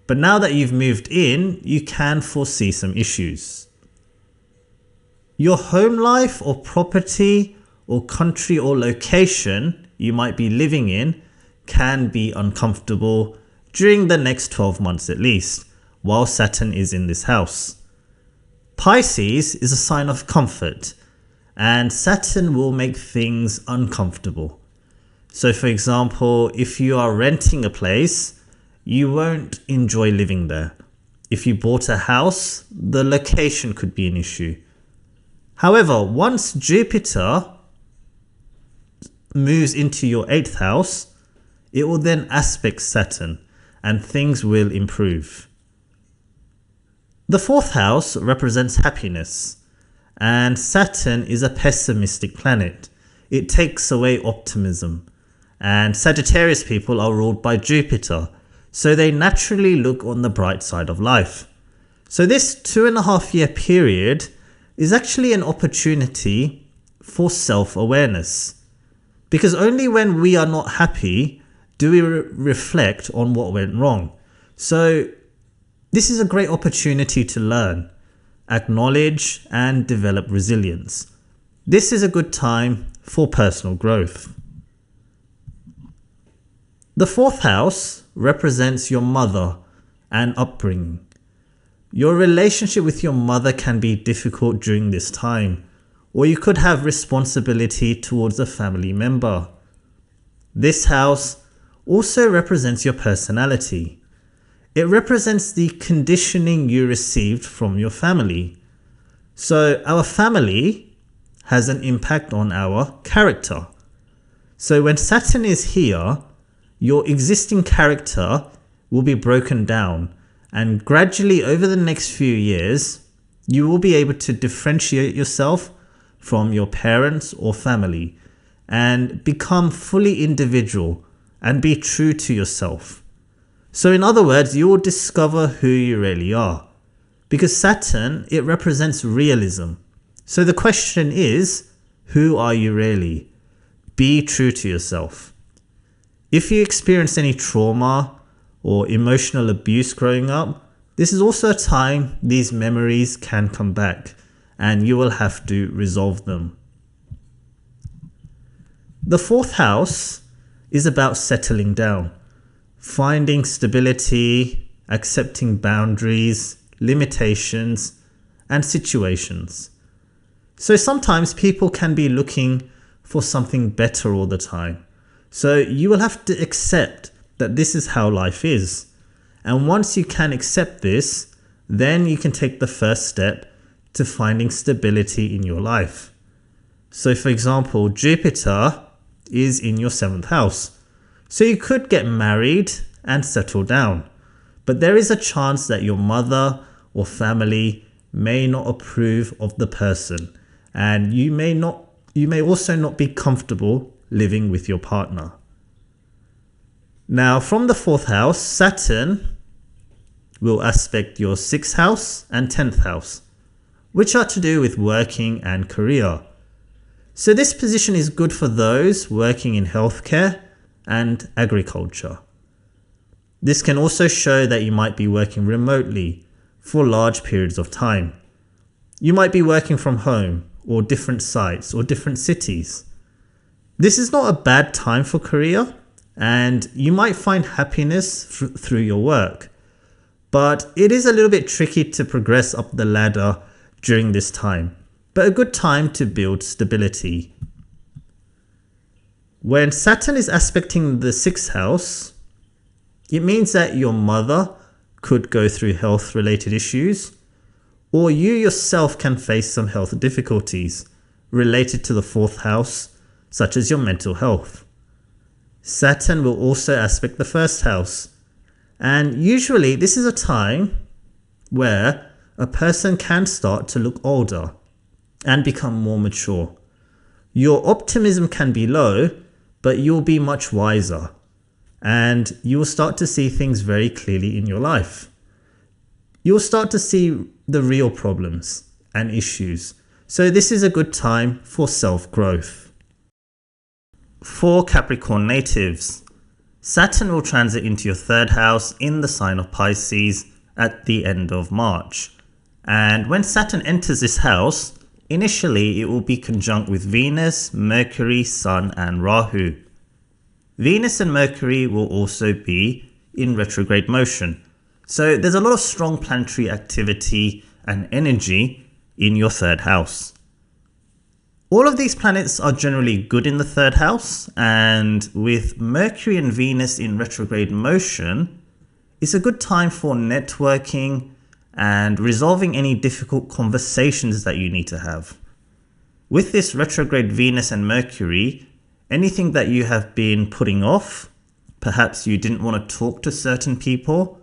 A: But now that you've moved in, you can foresee some issues. Your home life or property or country or location you might be living in can be uncomfortable during the next 12 months at least, while Saturn is in this house. Pisces is a sign of comfort, and Saturn will make things uncomfortable. So for example, if you are renting a place, you won't enjoy living there. If you bought a house, the location could be an issue. However, once Jupiter moves into your 8th house, it will then aspect Saturn and things will improve. The 4th house represents happiness, and Saturn is a pessimistic planet. It takes away optimism, and Sagittarius people are ruled by Jupiter, so they naturally look on the bright side of life. So this 2.5 year period is actually an opportunity for self-awareness, because only when we are not happy do we reflect on what went wrong. So this is a great opportunity to learn, acknowledge and develop resilience. This is a good time for personal growth. The 4th house represents your mother and upbringing. Your relationship with your mother can be difficult during this time, or you could have responsibility towards a family member. This house also represents your personality. It represents the conditioning you received from your family. So our family has an impact on our character. So when Saturn is here, your existing character will be broken down, and gradually over the next few years, you will be able to differentiate yourself from your parents or family and become fully individual and be true to yourself. So in other words, you will discover who you really are, because Saturn, it represents realism. So the question is, who are you really? Be true to yourself. If you experience any trauma or emotional abuse growing up, this is also a time these memories can come back and you will have to resolve them. The 4th house is about settling down, finding stability, accepting boundaries, limitations, and situations. So sometimes people can be looking for something better all the time. So you will have to accept that this is how life is. And once you can accept this, then you can take the first step to finding stability in your life. So for example, Jupiter is in your 7th house. So you could get married and settle down. But there is a chance that your mother or family may not approve of the person, and you may also not be comfortable living with your partner. Now, from the 4th house, Saturn will aspect your 6th house and 10th house, which are to do with working and career. So this position is good for those working in healthcare and agriculture. This can also show that you might be working remotely for large periods of time. You might be working from home or different sites or different cities. This is not a bad time for career, and you might find happiness through your work. But it is a little bit tricky to progress up the ladder during this time, but a good time to build stability. When Saturn is aspecting the 6th house, it means that your mother could go through health-related issues, or you yourself can face some health difficulties related to the 4th house, such as your mental health. Saturn will also aspect the 1st house, and usually this is a time where a person can start to look older and become more mature. Your optimism can be low, but you'll be much wiser, and you'll start to see things very clearly in your life. You'll start to see the real problems and issues. So this is a good time for self-growth. For Capricorn natives, Saturn will transit into your 3rd house in the sign of Pisces at the end of March. And when Saturn enters this house, initially it will be conjunct with Venus, Mercury, Sun and Rahu. Venus and Mercury will also be in retrograde motion. So there's a lot of strong planetary activity and energy in your 3rd house. All of these planets are generally good in the 3rd house, and with Mercury and Venus in retrograde motion, it's a good time for networking and resolving any difficult conversations that you need to have. With this retrograde Venus and Mercury, anything that you have been putting off, perhaps you didn't want to talk to certain people,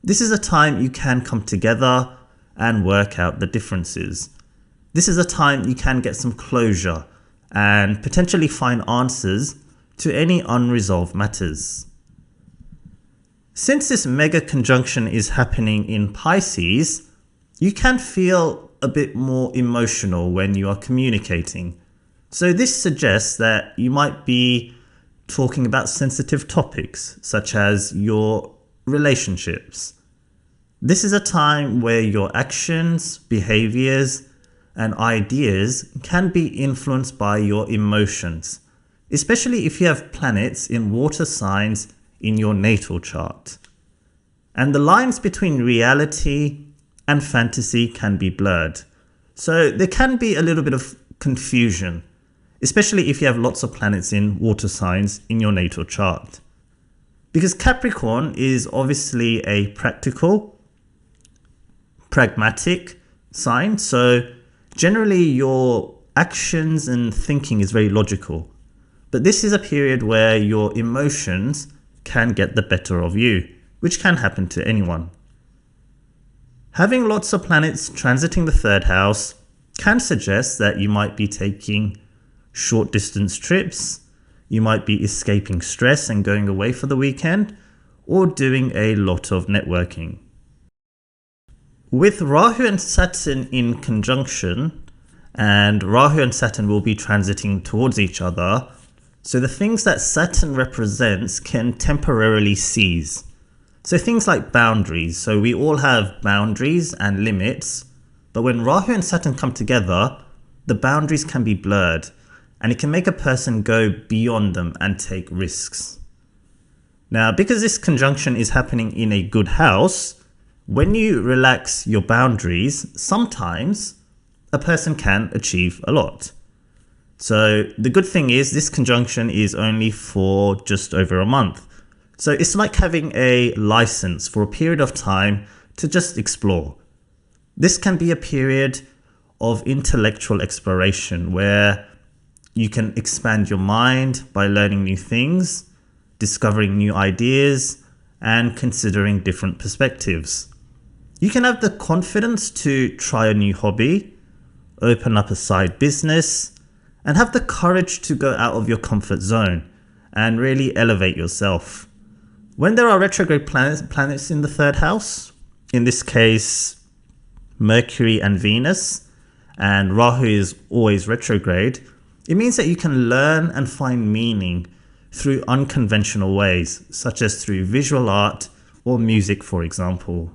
A: this is a time you can come together and work out the differences. This is a time you can get some closure and potentially find answers to any unresolved matters. Since this mega conjunction is happening in Pisces, you can feel a bit more emotional when you are communicating. So this suggests that you might be talking about sensitive topics such as your relationships. This is a time where your actions, behaviors, and ideas can be influenced by your emotions, especially if you have planets in water signs in your natal chart. And the lines between reality and fantasy can be blurred. So there can be a little bit of confusion, especially if you have lots of planets in water signs in your natal chart. Because Capricorn is obviously a practical, pragmatic sign, so generally your actions and thinking is very logical. But this is a period where your emotions can get the better of you, which can happen to anyone. Having lots of planets transiting the 3rd house can suggest that you might be taking short distance trips, you might be escaping stress and going away for the weekend, or doing a lot of networking. With Rahu and Saturn in conjunction, and Rahu and Saturn will be transiting towards each other, so the things that Saturn represents can temporarily cease. So things like boundaries. So we all have boundaries and limits, but when Rahu and Saturn come together, the boundaries can be blurred, and it can make a person go beyond them and take risks. Now, because this conjunction is happening in a good house, when you relax your boundaries, sometimes a person can achieve a lot. So the good thing is this conjunction is only for just over a month. So it's like having a license for a period of time to just explore. This can be a period of intellectual exploration where you can expand your mind by learning new things, discovering new ideas, and considering different perspectives. You can have the confidence to try a new hobby, open up a side business, and have the courage to go out of your comfort zone and really elevate yourself. When there are retrograde planets in the third house, in this case Mercury and Venus, and Rahu is always retrograde, it means that you can learn and find meaning through unconventional ways, such as through visual art or music, for example.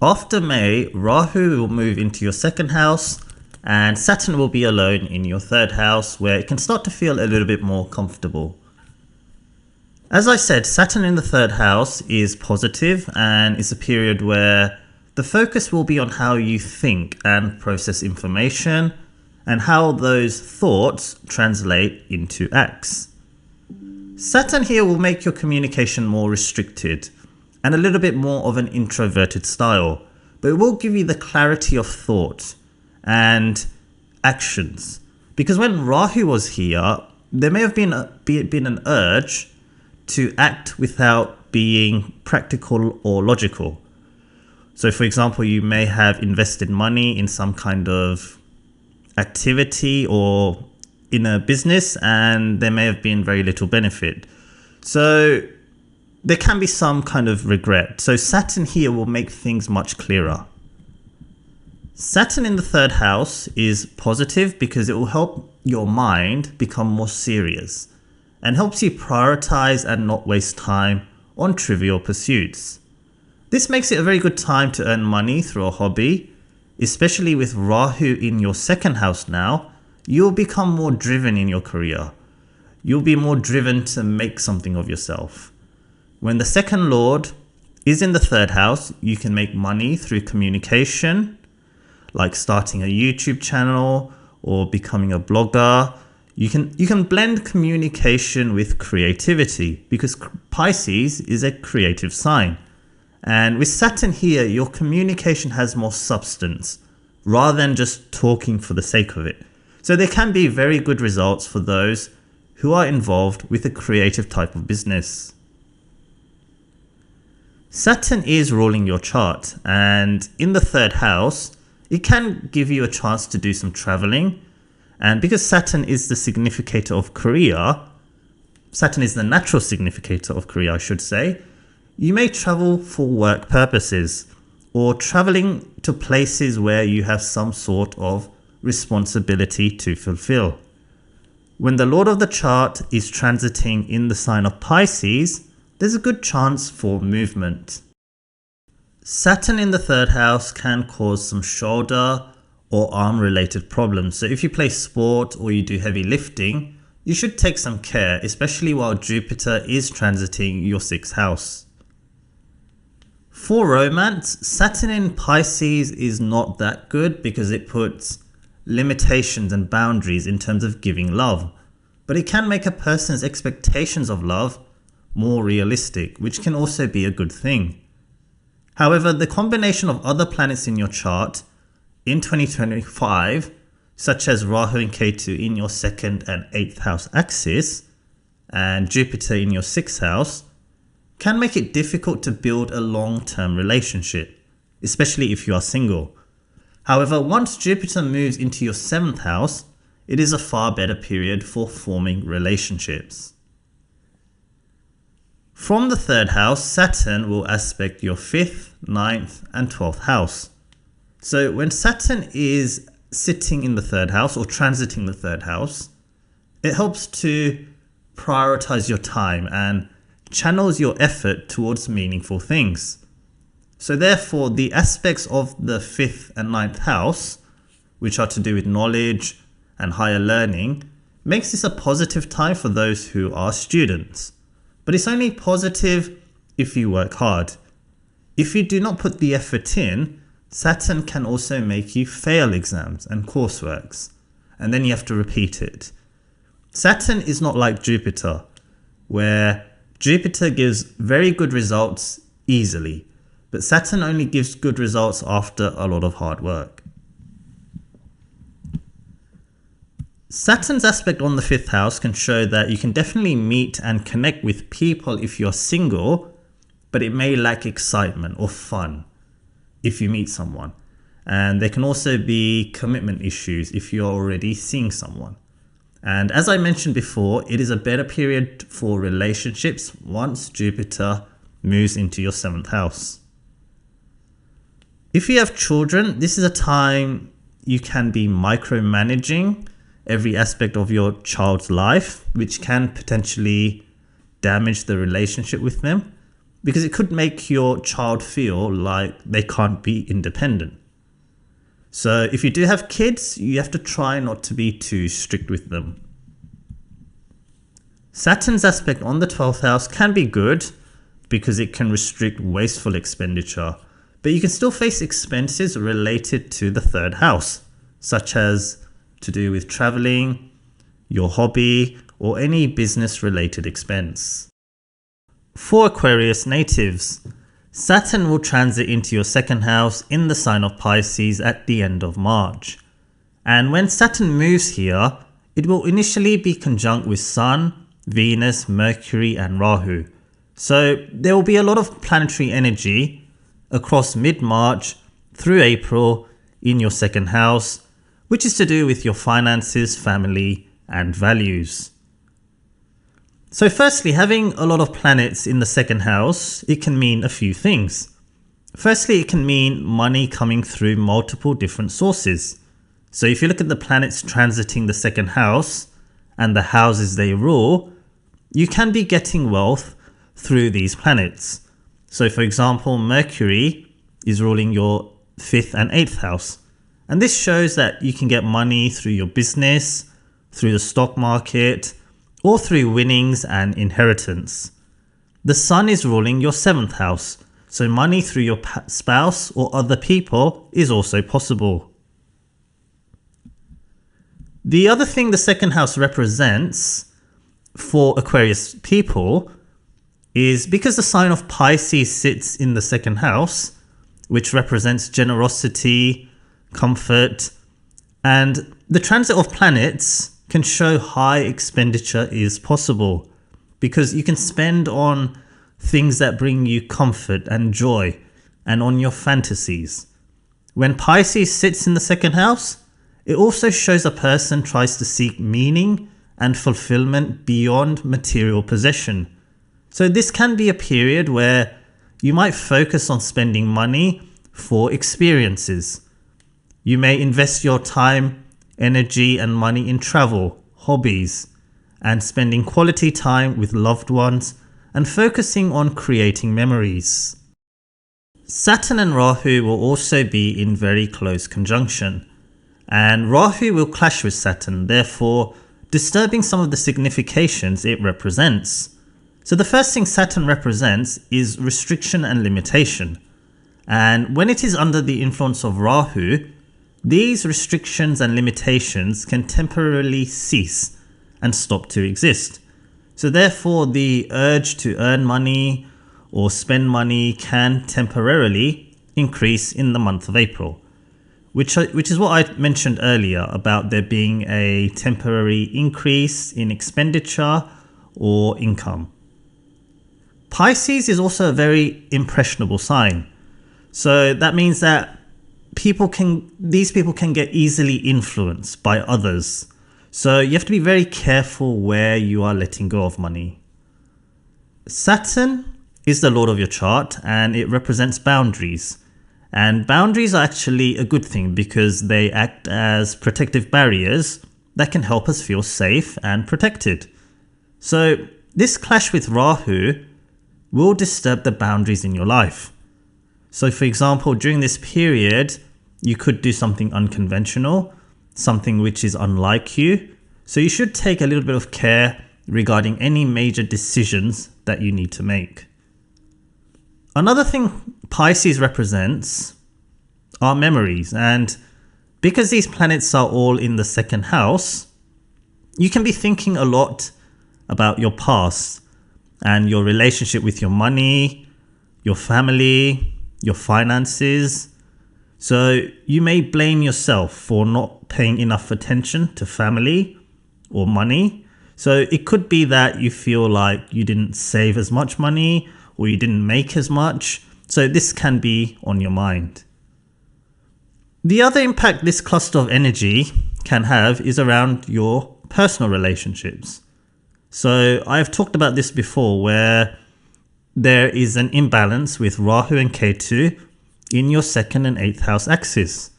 A: After May, Rahu will move into your second house and Saturn will be alone in your third house, where it can start to feel a little bit more comfortable. As I said, Saturn in the third house is positive and is a period where the focus will be on how you think and process information and how those thoughts translate into acts. Saturn here will make your communication more restricted and a little bit more of an introverted style, but it will give you the clarity of thought and actions. Because when Rahu was here, there may have been an urge to act without being practical or logical. So for example, you may have invested money in some kind of activity or in a business and there may have been very little benefit. So there can be some kind of regret. So Saturn here will make things much clearer. Saturn in the third house is positive because it will help your mind become more serious and helps you prioritize and not waste time on trivial pursuits. This makes it a very good time to earn money through a hobby, especially with Rahu in your second house now. You'll become more driven in your career. You'll be more driven to make something of yourself. When the second lord is in the third house, you can make money through communication, like starting a YouTube channel or becoming a blogger. You can blend communication with creativity because Pisces is a creative sign. And with Saturn here, your communication has more substance rather than just talking for the sake of it. So there can be very good results for those who are involved with a creative type of business. Saturn is ruling your chart, and in the third house, it can give you a chance to do some traveling. And because Saturn is the significator of career, Saturn is the natural significator of career, I should say, you may travel for work purposes or traveling to places where you have some sort of responsibility to fulfill. When the Lord of the chart is transiting in the sign of Pisces, there's a good chance for movement. Saturn in the third house can cause some shoulder or arm related problems. So if you play sport or you do heavy lifting, you should take some care, especially while Jupiter is transiting your sixth house. For romance, Saturn in Pisces is not that good because it puts limitations and boundaries in terms of giving love, but it can make a person's expectations of love more realistic, which can also be a good thing. However, the combination of other planets in your chart in 2025, such as Rahu and Ketu in your 2nd and 8th house axis, and Jupiter in your 6th house, can make it difficult to build a long-term relationship, especially if you are single. However, once Jupiter moves into your 7th house, it is a far better period for forming relationships. From the 3rd house, Saturn will aspect your 5th, 9th and 12th house. So when Saturn is sitting in the 3rd house or transiting the 3rd house, it helps to prioritize your time and channels your effort towards meaningful things. So therefore, the aspects of the 5th and 9th house, which are to do with knowledge and higher learning, makes this a positive time for those who are students. But it's only positive if you work hard. If you do not put the effort in, Saturn can also make you fail exams and courseworks, and then you have to repeat it. Saturn is not like Jupiter, where Jupiter gives very good results easily, but Saturn only gives good results after a lot of hard work. Saturn's aspect on the 5th house can show that you can definitely meet and connect with people if you're single, but it may lack excitement or fun. if you meet someone. And there can also be commitment issues if you're already seeing someone. And as I mentioned before, it is a better period for relationships once Jupiter moves into your 7th house. If you have children, this is a time you can be micromanaging every aspect of your child's life, which can potentially damage the relationship with them, because it could make your child feel like they can't be independent. So if you do have kids, you have to try not to be too strict with them. Saturn's aspect on the 12th house can be good because it can restrict wasteful expenditure, but you can still face expenses related to the 3rd house, such as to do with traveling, your hobby, or any business related expense. For Aquarius natives, Saturn will transit into your 2nd house in the sign of Pisces at the end of March. And when Saturn moves here, it will initially be conjunct with Sun, Venus, Mercury, and Rahu. So there will be a lot of planetary energy across mid-March through April in your 2nd house, which is to do with your finances, family, and values. So firstly, having a lot of planets in the 2nd house, it can mean a few things. Firstly, it can mean money coming through multiple different sources. So if you look at the planets transiting the 2nd house and the houses they rule, you can be getting wealth through these planets. So for example, Mercury is ruling your 5th and 8th house. And this shows that you can get money through your business, through the stock market, or through winnings and inheritance. The Sun is ruling your 7th house, so money through your spouse or other people is also possible. The other thing the 2nd house represents for Aquarius people is because the sign of Pisces sits in the 2nd house, which represents generosity, comfort, and the transit of planets can show high expenditure is possible because you can spend on things that bring you comfort and joy and on your fantasies. When Pisces sits in the 2nd house, it also shows a person tries to seek meaning and fulfillment beyond material possession. So this can be a period where you might focus on spending money for experiences. You may invest your time, energy, and money in travel, hobbies, and spending quality time with loved ones and focusing on creating memories. Saturn and Rahu will also be in very close conjunction, and Rahu will clash with Saturn, therefore disturbing some of the significations it represents. So the first thing Saturn represents is restriction and limitation, and when it is under the influence of Rahu, these restrictions and limitations can temporarily cease and stop to exist. So therefore, the urge to earn money or spend money can temporarily increase in the month of April, which is what I mentioned earlier about there being a temporary increase in expenditure or income. Pisces is also a very impressionable sign. So that means that these people can get easily influenced by others. So you have to be very careful where you are letting go of money. Saturn is the lord of your chart and it represents boundaries. And boundaries are actually a good thing because they act as protective barriers that can help us feel safe and protected. So this clash with Rahu will disturb the boundaries in your life. So for example, during this period, you could do something unconventional, something which is unlike you. So you should take a little bit of care regarding any major decisions that you need to make. Another thing Pisces represents are memories. And because these planets are all in the 2nd house, you can be thinking a lot about your past and your relationship with your money, your family, your finances. So you may blame yourself for not paying enough attention to family or money. So it could be that you feel like you didn't save as much money or you didn't make as much. So this can be on your mind. The other impact this cluster of energy can have is around your personal relationships. So I've talked about this before, where there is an imbalance with Rahu and Ketu in your 2nd and 8th house axis.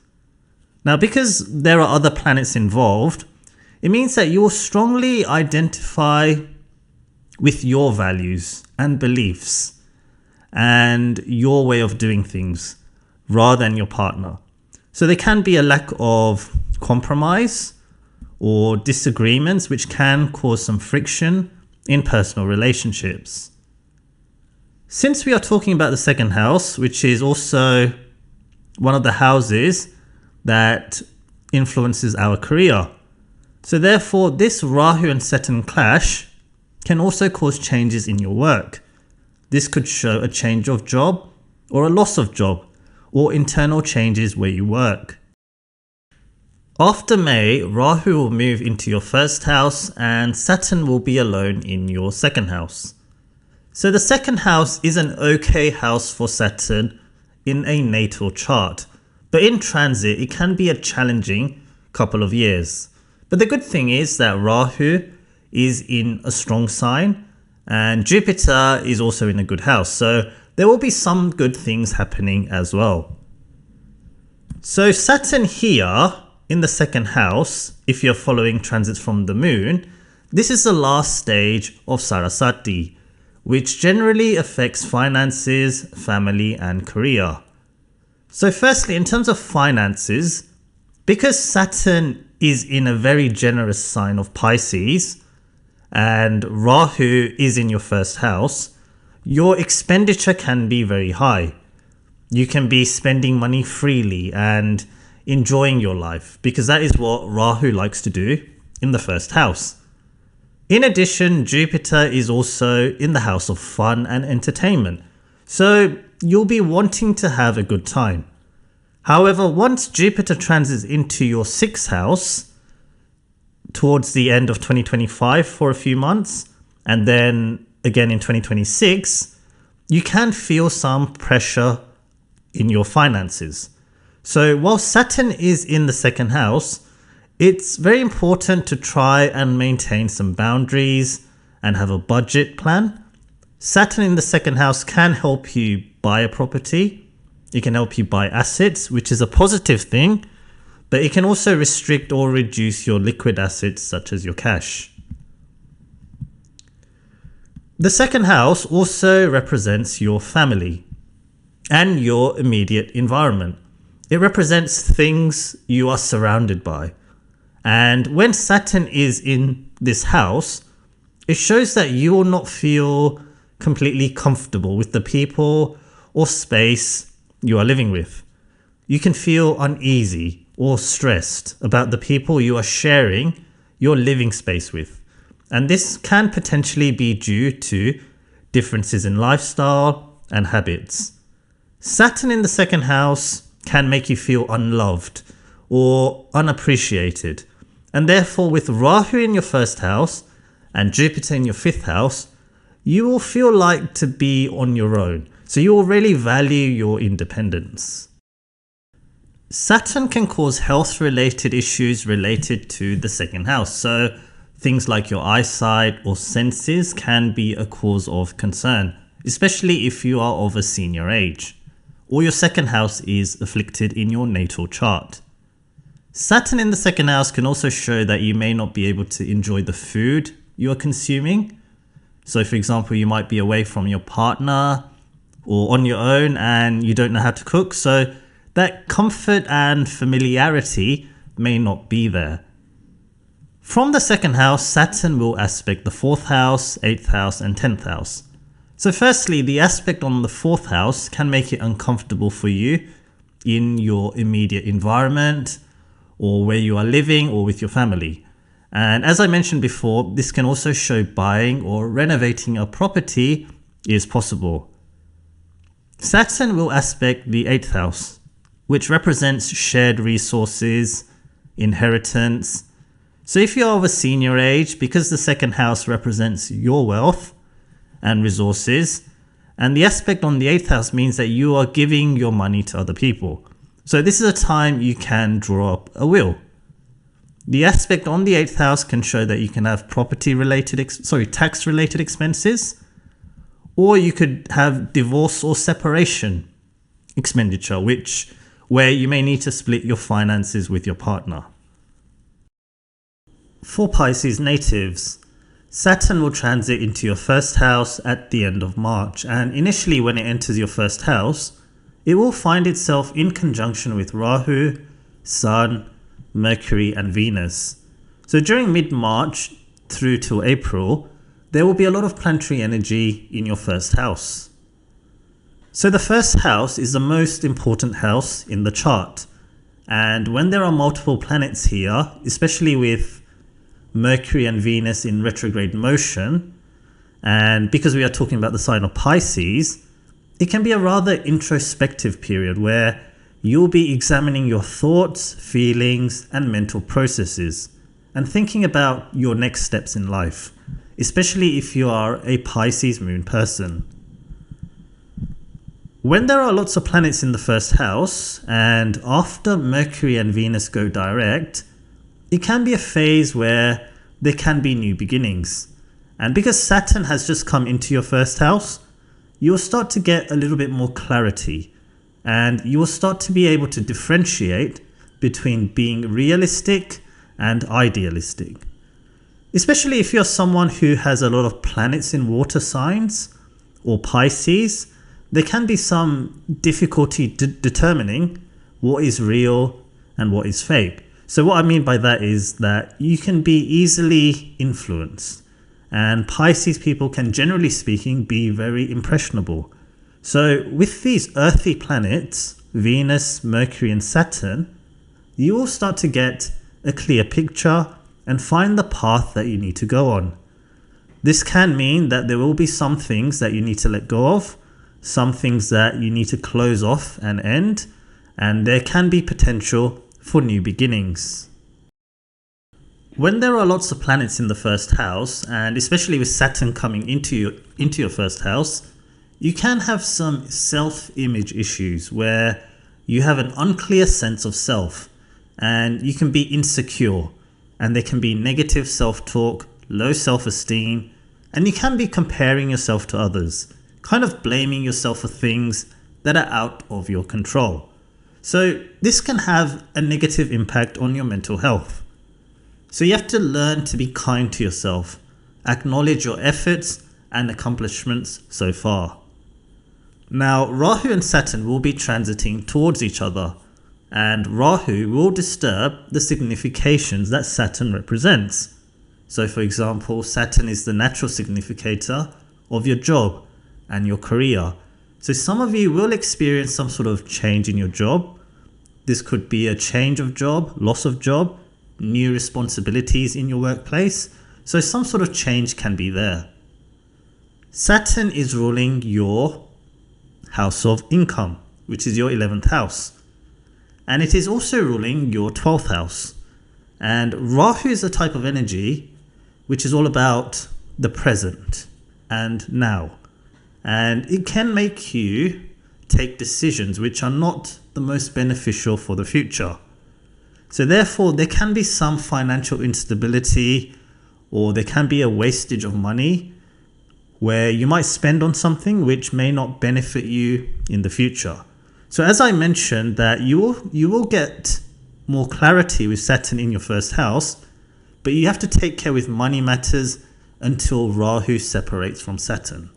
A: Now, because there are other planets involved, it means that you will strongly identify with your values and beliefs and your way of doing things rather than your partner. So there can be a lack of compromise or disagreements, which can cause some friction in personal relationships. Since we are talking about the 2nd house, which is also one of the houses that influences our career, so therefore this Rahu and Saturn clash can also cause changes in your work. This could show a change of job or a loss of job or internal changes where you work. After May, Rahu will move into your 1st house and Saturn will be alone in your 2nd house. So the 2nd house is an okay house for Saturn in a natal chart, but in transit it can be a challenging couple of years. But the good thing is that Rahu is in a strong sign and Jupiter is also in a good house, so there will be some good things happening as well. So Saturn here in the 2nd house, if you're following transits from the moon, this is the last stage of Sarasati, which generally affects finances, family and career. So firstly, in terms of finances, because Saturn is in a very generous sign of Pisces and Rahu is in your 1st house, your expenditure can be very high. You can be spending money freely and enjoying your life, because that is what Rahu likes to do in the 1st house. In addition, Jupiter is also in the house of fun and entertainment, so you'll be wanting to have a good time. However, once Jupiter transits into your 6th house towards the end of 2025 for a few months, and then again in 2026, you can feel some pressure in your finances. So while Saturn is in the 2nd house, it's very important to try and maintain some boundaries and have a budget plan. Saturn in the 2nd house can help you buy a property. It can help you buy assets, which is a positive thing, but it can also restrict or reduce your liquid assets such as your cash. The 2nd house also represents your family and your immediate environment. It represents things you are surrounded by. And when Saturn is in this house, it shows that you will not feel completely comfortable with the people or space you are living with. You can feel uneasy or stressed about the people you are sharing your living space with. And this can potentially be due to differences in lifestyle and habits. Saturn in the 2nd house can make you feel unloved or unappreciated. And therefore, with Rahu in your 1st house and Jupiter in your 5th house, you will feel like to be on your own. So you will really value your independence. Saturn can cause health-related issues related to the 2nd house. So things like your eyesight or senses can be a cause of concern, especially if you are of a senior age, or your 2nd house is afflicted in your natal chart. Saturn in the 2nd house can also show that you may not be able to enjoy the food you are consuming. So for example, you might be away from your partner or on your own and you don't know how to cook. So that comfort and familiarity may not be there. From the 2nd house, Saturn will aspect the 4th house, 8th house and 10th house. So firstly, the aspect on the 4th house can make it uncomfortable for you in your immediate environment or where you are living or with your family. And as I mentioned before, this can also show buying or renovating a property is possible. Saturn will aspect the 8th house, which represents shared resources, inheritance. So if you're of a senior age, because the 2nd house represents your wealth and resources, and the aspect on the 8th house means that you are giving your money to other people. So this is a time you can draw up a will. The aspect on the 8th house can show that you can have tax related expenses, or you could have divorce or separation expenditure, where you may need to split your finances with your partner. For Pisces natives, Saturn will transit into your first house at the end of March, and initially when it enters your first house, it will find itself in conjunction with Rahu, Sun, Mercury and Venus. So during mid-March through till April, there will be a lot of planetary energy in your first house. So the first house is the most important house in the chart, and when there are multiple planets here, especially with Mercury and Venus in retrograde motion, and because we are talking about the sign of Pisces, it can be a rather introspective period where you'll be examining your thoughts, feelings, and mental processes, and thinking about your next steps in life, especially if you are a Pisces moon person. When there are lots of planets in the first house, and after Mercury and Venus go direct, it can be a phase where there can be new beginnings. And because Saturn has just come into your first house, you'll start to get a little bit more clarity, and you will start to be able to differentiate between being realistic and idealistic. Especially if you're someone who has a lot of planets in water signs or Pisces, there can be some difficulty determining what is real and what is fake. So what I mean by that is that you can be easily influenced, and Pisces people can, generally speaking, be very impressionable. So with these earthy planets, Venus, Mercury and Saturn, you will start to get a clear picture and find the path that you need to go on. This can mean that there will be some things that you need to let go of, some things that you need to close off and end, and there can be potential for new beginnings. When there are lots of planets in the first house, and especially with Saturn coming into your first house, you can have some self-image issues where you have an unclear sense of self, and you can be insecure, and there can be negative self-talk, low self-esteem, and you can be comparing yourself to others, kind of blaming yourself for things that are out of your control. So this can have a negative impact on your mental health. So you have to learn to be kind to yourself, acknowledge your efforts and accomplishments so far. Now, Rahu and Saturn will be transiting towards each other, and Rahu will disturb the significations that Saturn represents. So for example, Saturn is the natural significator of your job and your career. So some of you will experience some sort of change in your job. This could be a change of job, loss of job, new responsibilities in your workplace. So some sort of change can be there. Saturn is ruling your house of income, which is your 11th house. And it is also ruling your 12th house. And Rahu is a type of energy which is all about the present and now. And it can make you take decisions which are not the most beneficial for the future. So therefore, there can be some financial instability, or there can be a wastage of money where you might spend on something which may not benefit you in the future. So as I mentioned, that you will get more clarity with Saturn in your first house, but you have to take care with money matters until Rahu separates from Saturn.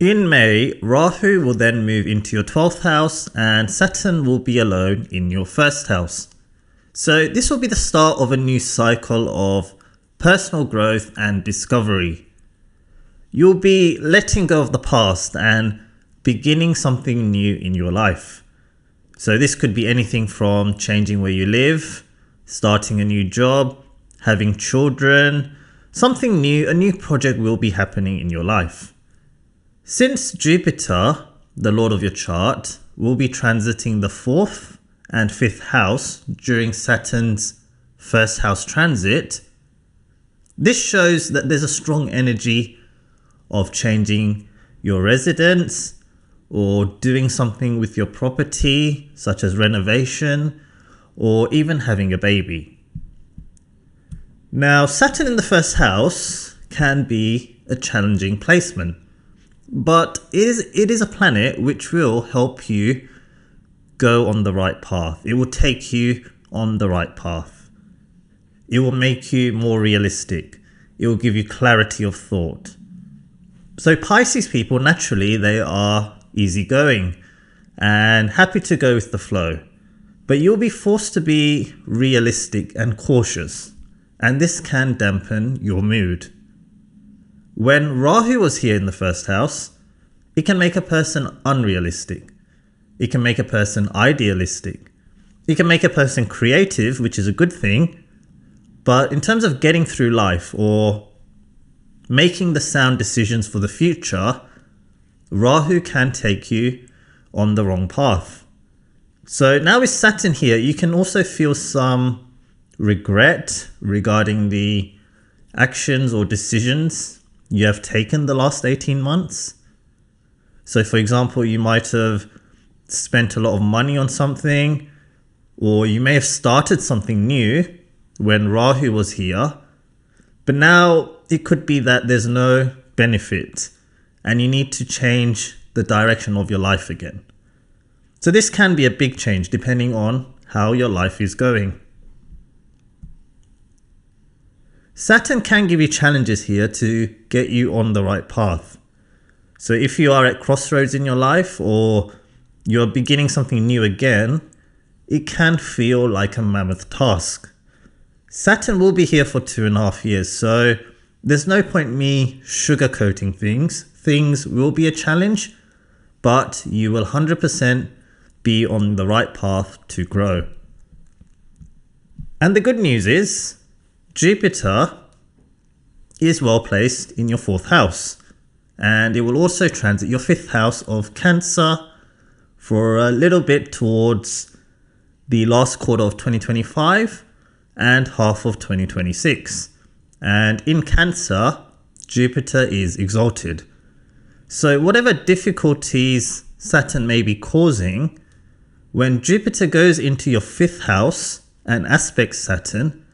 A: In May, Rahu will then move into your 12th house and Saturn will be alone in your first house. So this will be the start of a new cycle of personal growth and discovery. You'll be letting go of the past and beginning something new in your life. So this could be anything from changing where you live, starting a new job, having children, something new, a new project will be happening in your life. Since Jupiter, the lord of your chart, will be transiting the 4th and 5th house during Saturn's first house transit, this shows that there's a strong energy of changing your residence or doing something with your property, such as renovation, or even having a baby. Now, Saturn in the first house can be a challenging placement, but it is a planet which will help you go on the right path. It will take you on the right path. It will make you more realistic. It will give you clarity of thought. So Pisces people, naturally, they are easygoing and happy to go with the flow. But you'll be forced to be realistic and cautious, and this can dampen your mood. When Rahu was here in the first house, it can make a person unrealistic. It can make a person idealistic. It can make a person creative, which is a good thing. But in terms of getting through life or making the sound decisions for the future, Rahu can take you on the wrong path. So now with Saturn here, you can also feel some regret regarding the actions or decisions you have taken the last 18 months. So for example, you might have spent a lot of money on something, or you may have started something new when Rahu was here, but now it could be that there's no benefit and you need to change the direction of your life again. So this can be a big change depending on how your life is going. Saturn can give you challenges here to get you on the right path. So if you are at crossroads in your life, or you're beginning something new again, it can feel like a mammoth task. Saturn will be here for 2.5 years, so there's no point me sugarcoating things. Things will be a challenge, but you will 100% be on the right path to grow. And the good news is, Jupiter is well placed in your 4th house, and it will also transit your 5th house of Cancer for a little bit towards the last quarter of 2025 and half of 2026. And in Cancer, Jupiter is exalted. So whatever difficulties Saturn may be causing, when Jupiter goes into your 5th house and aspects Saturn,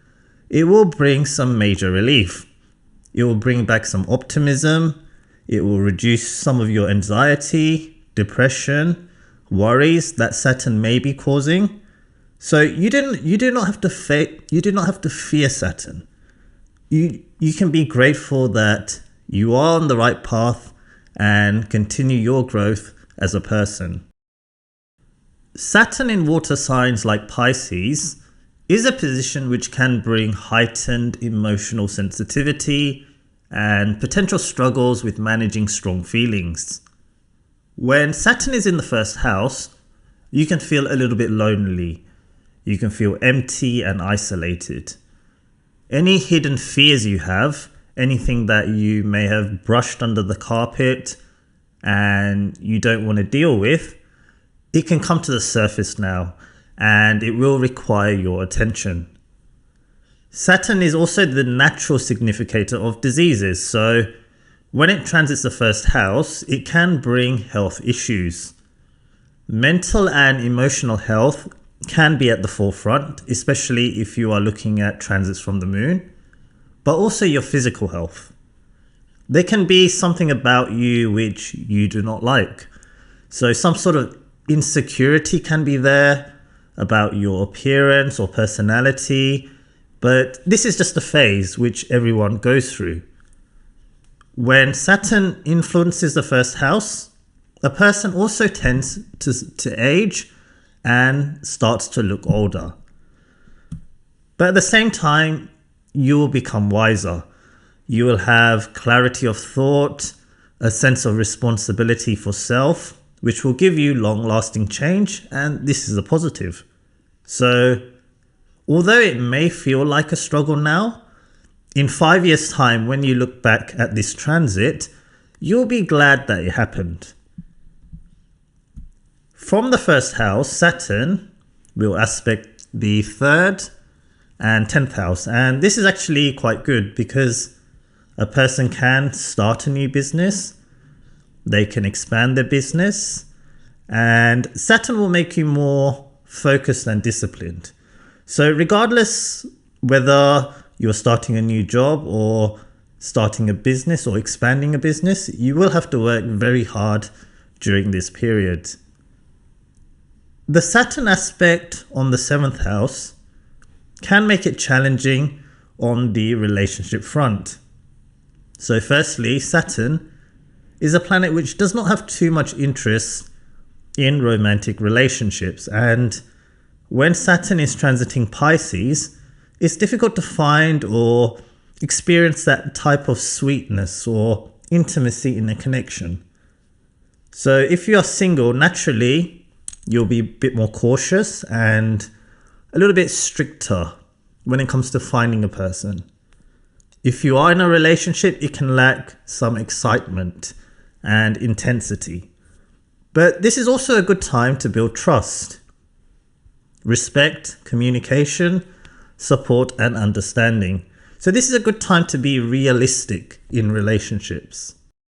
A: it will bring some major relief. It will bring back some optimism. It will reduce some of your anxiety, depression, worries that Saturn may be causing. So you do not have to fear Saturn. You can be grateful that you are on the right path and continue your growth as a person. Saturn in water signs like Pisces is a position which can bring heightened emotional sensitivity and potential struggles with managing strong feelings. When Saturn is in the 1st house, you can feel a little bit lonely. You can feel empty and isolated. Any hidden fears you have, anything that you may have brushed under the carpet and you don't want to deal with, it can come to the surface now, and it will require your attention. Saturn is also the natural significator of diseases, so when it transits the 1st house, it can bring health issues. Mental and emotional health can be at the forefront, especially if you are looking at transits from the moon, but also your physical health. There can be something about you which you do not like. So some sort of insecurity can be there about your appearance or personality, but this is just a phase which everyone goes through. When Saturn influences the 1st house, a person also tends to age and starts to look older. But at the same time, you will become wiser. You will have clarity of thought, a sense of responsibility for self, which will give you long-lasting change, and this is a positive. So, although it may feel like a struggle now, in 5 years' time, when you look back at this transit, you'll be glad that it happened. From the 1st house, Saturn will aspect the 3rd and 10th house. And this is actually quite good because a person can start a new business, they can expand their business, and Saturn will make you more focused and disciplined. So regardless whether you're starting a new job or starting a business or expanding a business, you will have to work very hard during this period. The Saturn aspect on the 7th house can make it challenging on the relationship front. So firstly, Saturn is a planet which does not have too much interest in romantic relationships, and when Saturn is transiting Pisces, it's difficult to find or experience that type of sweetness or intimacy in a connection. So if you are single, naturally you'll be a bit more cautious and a little bit stricter when it comes to finding a person. If you are in a relationship, it can lack some excitement and intensity. But this is also a good time to build trust, respect, communication, support, and understanding. So this is a good time to be realistic in relationships.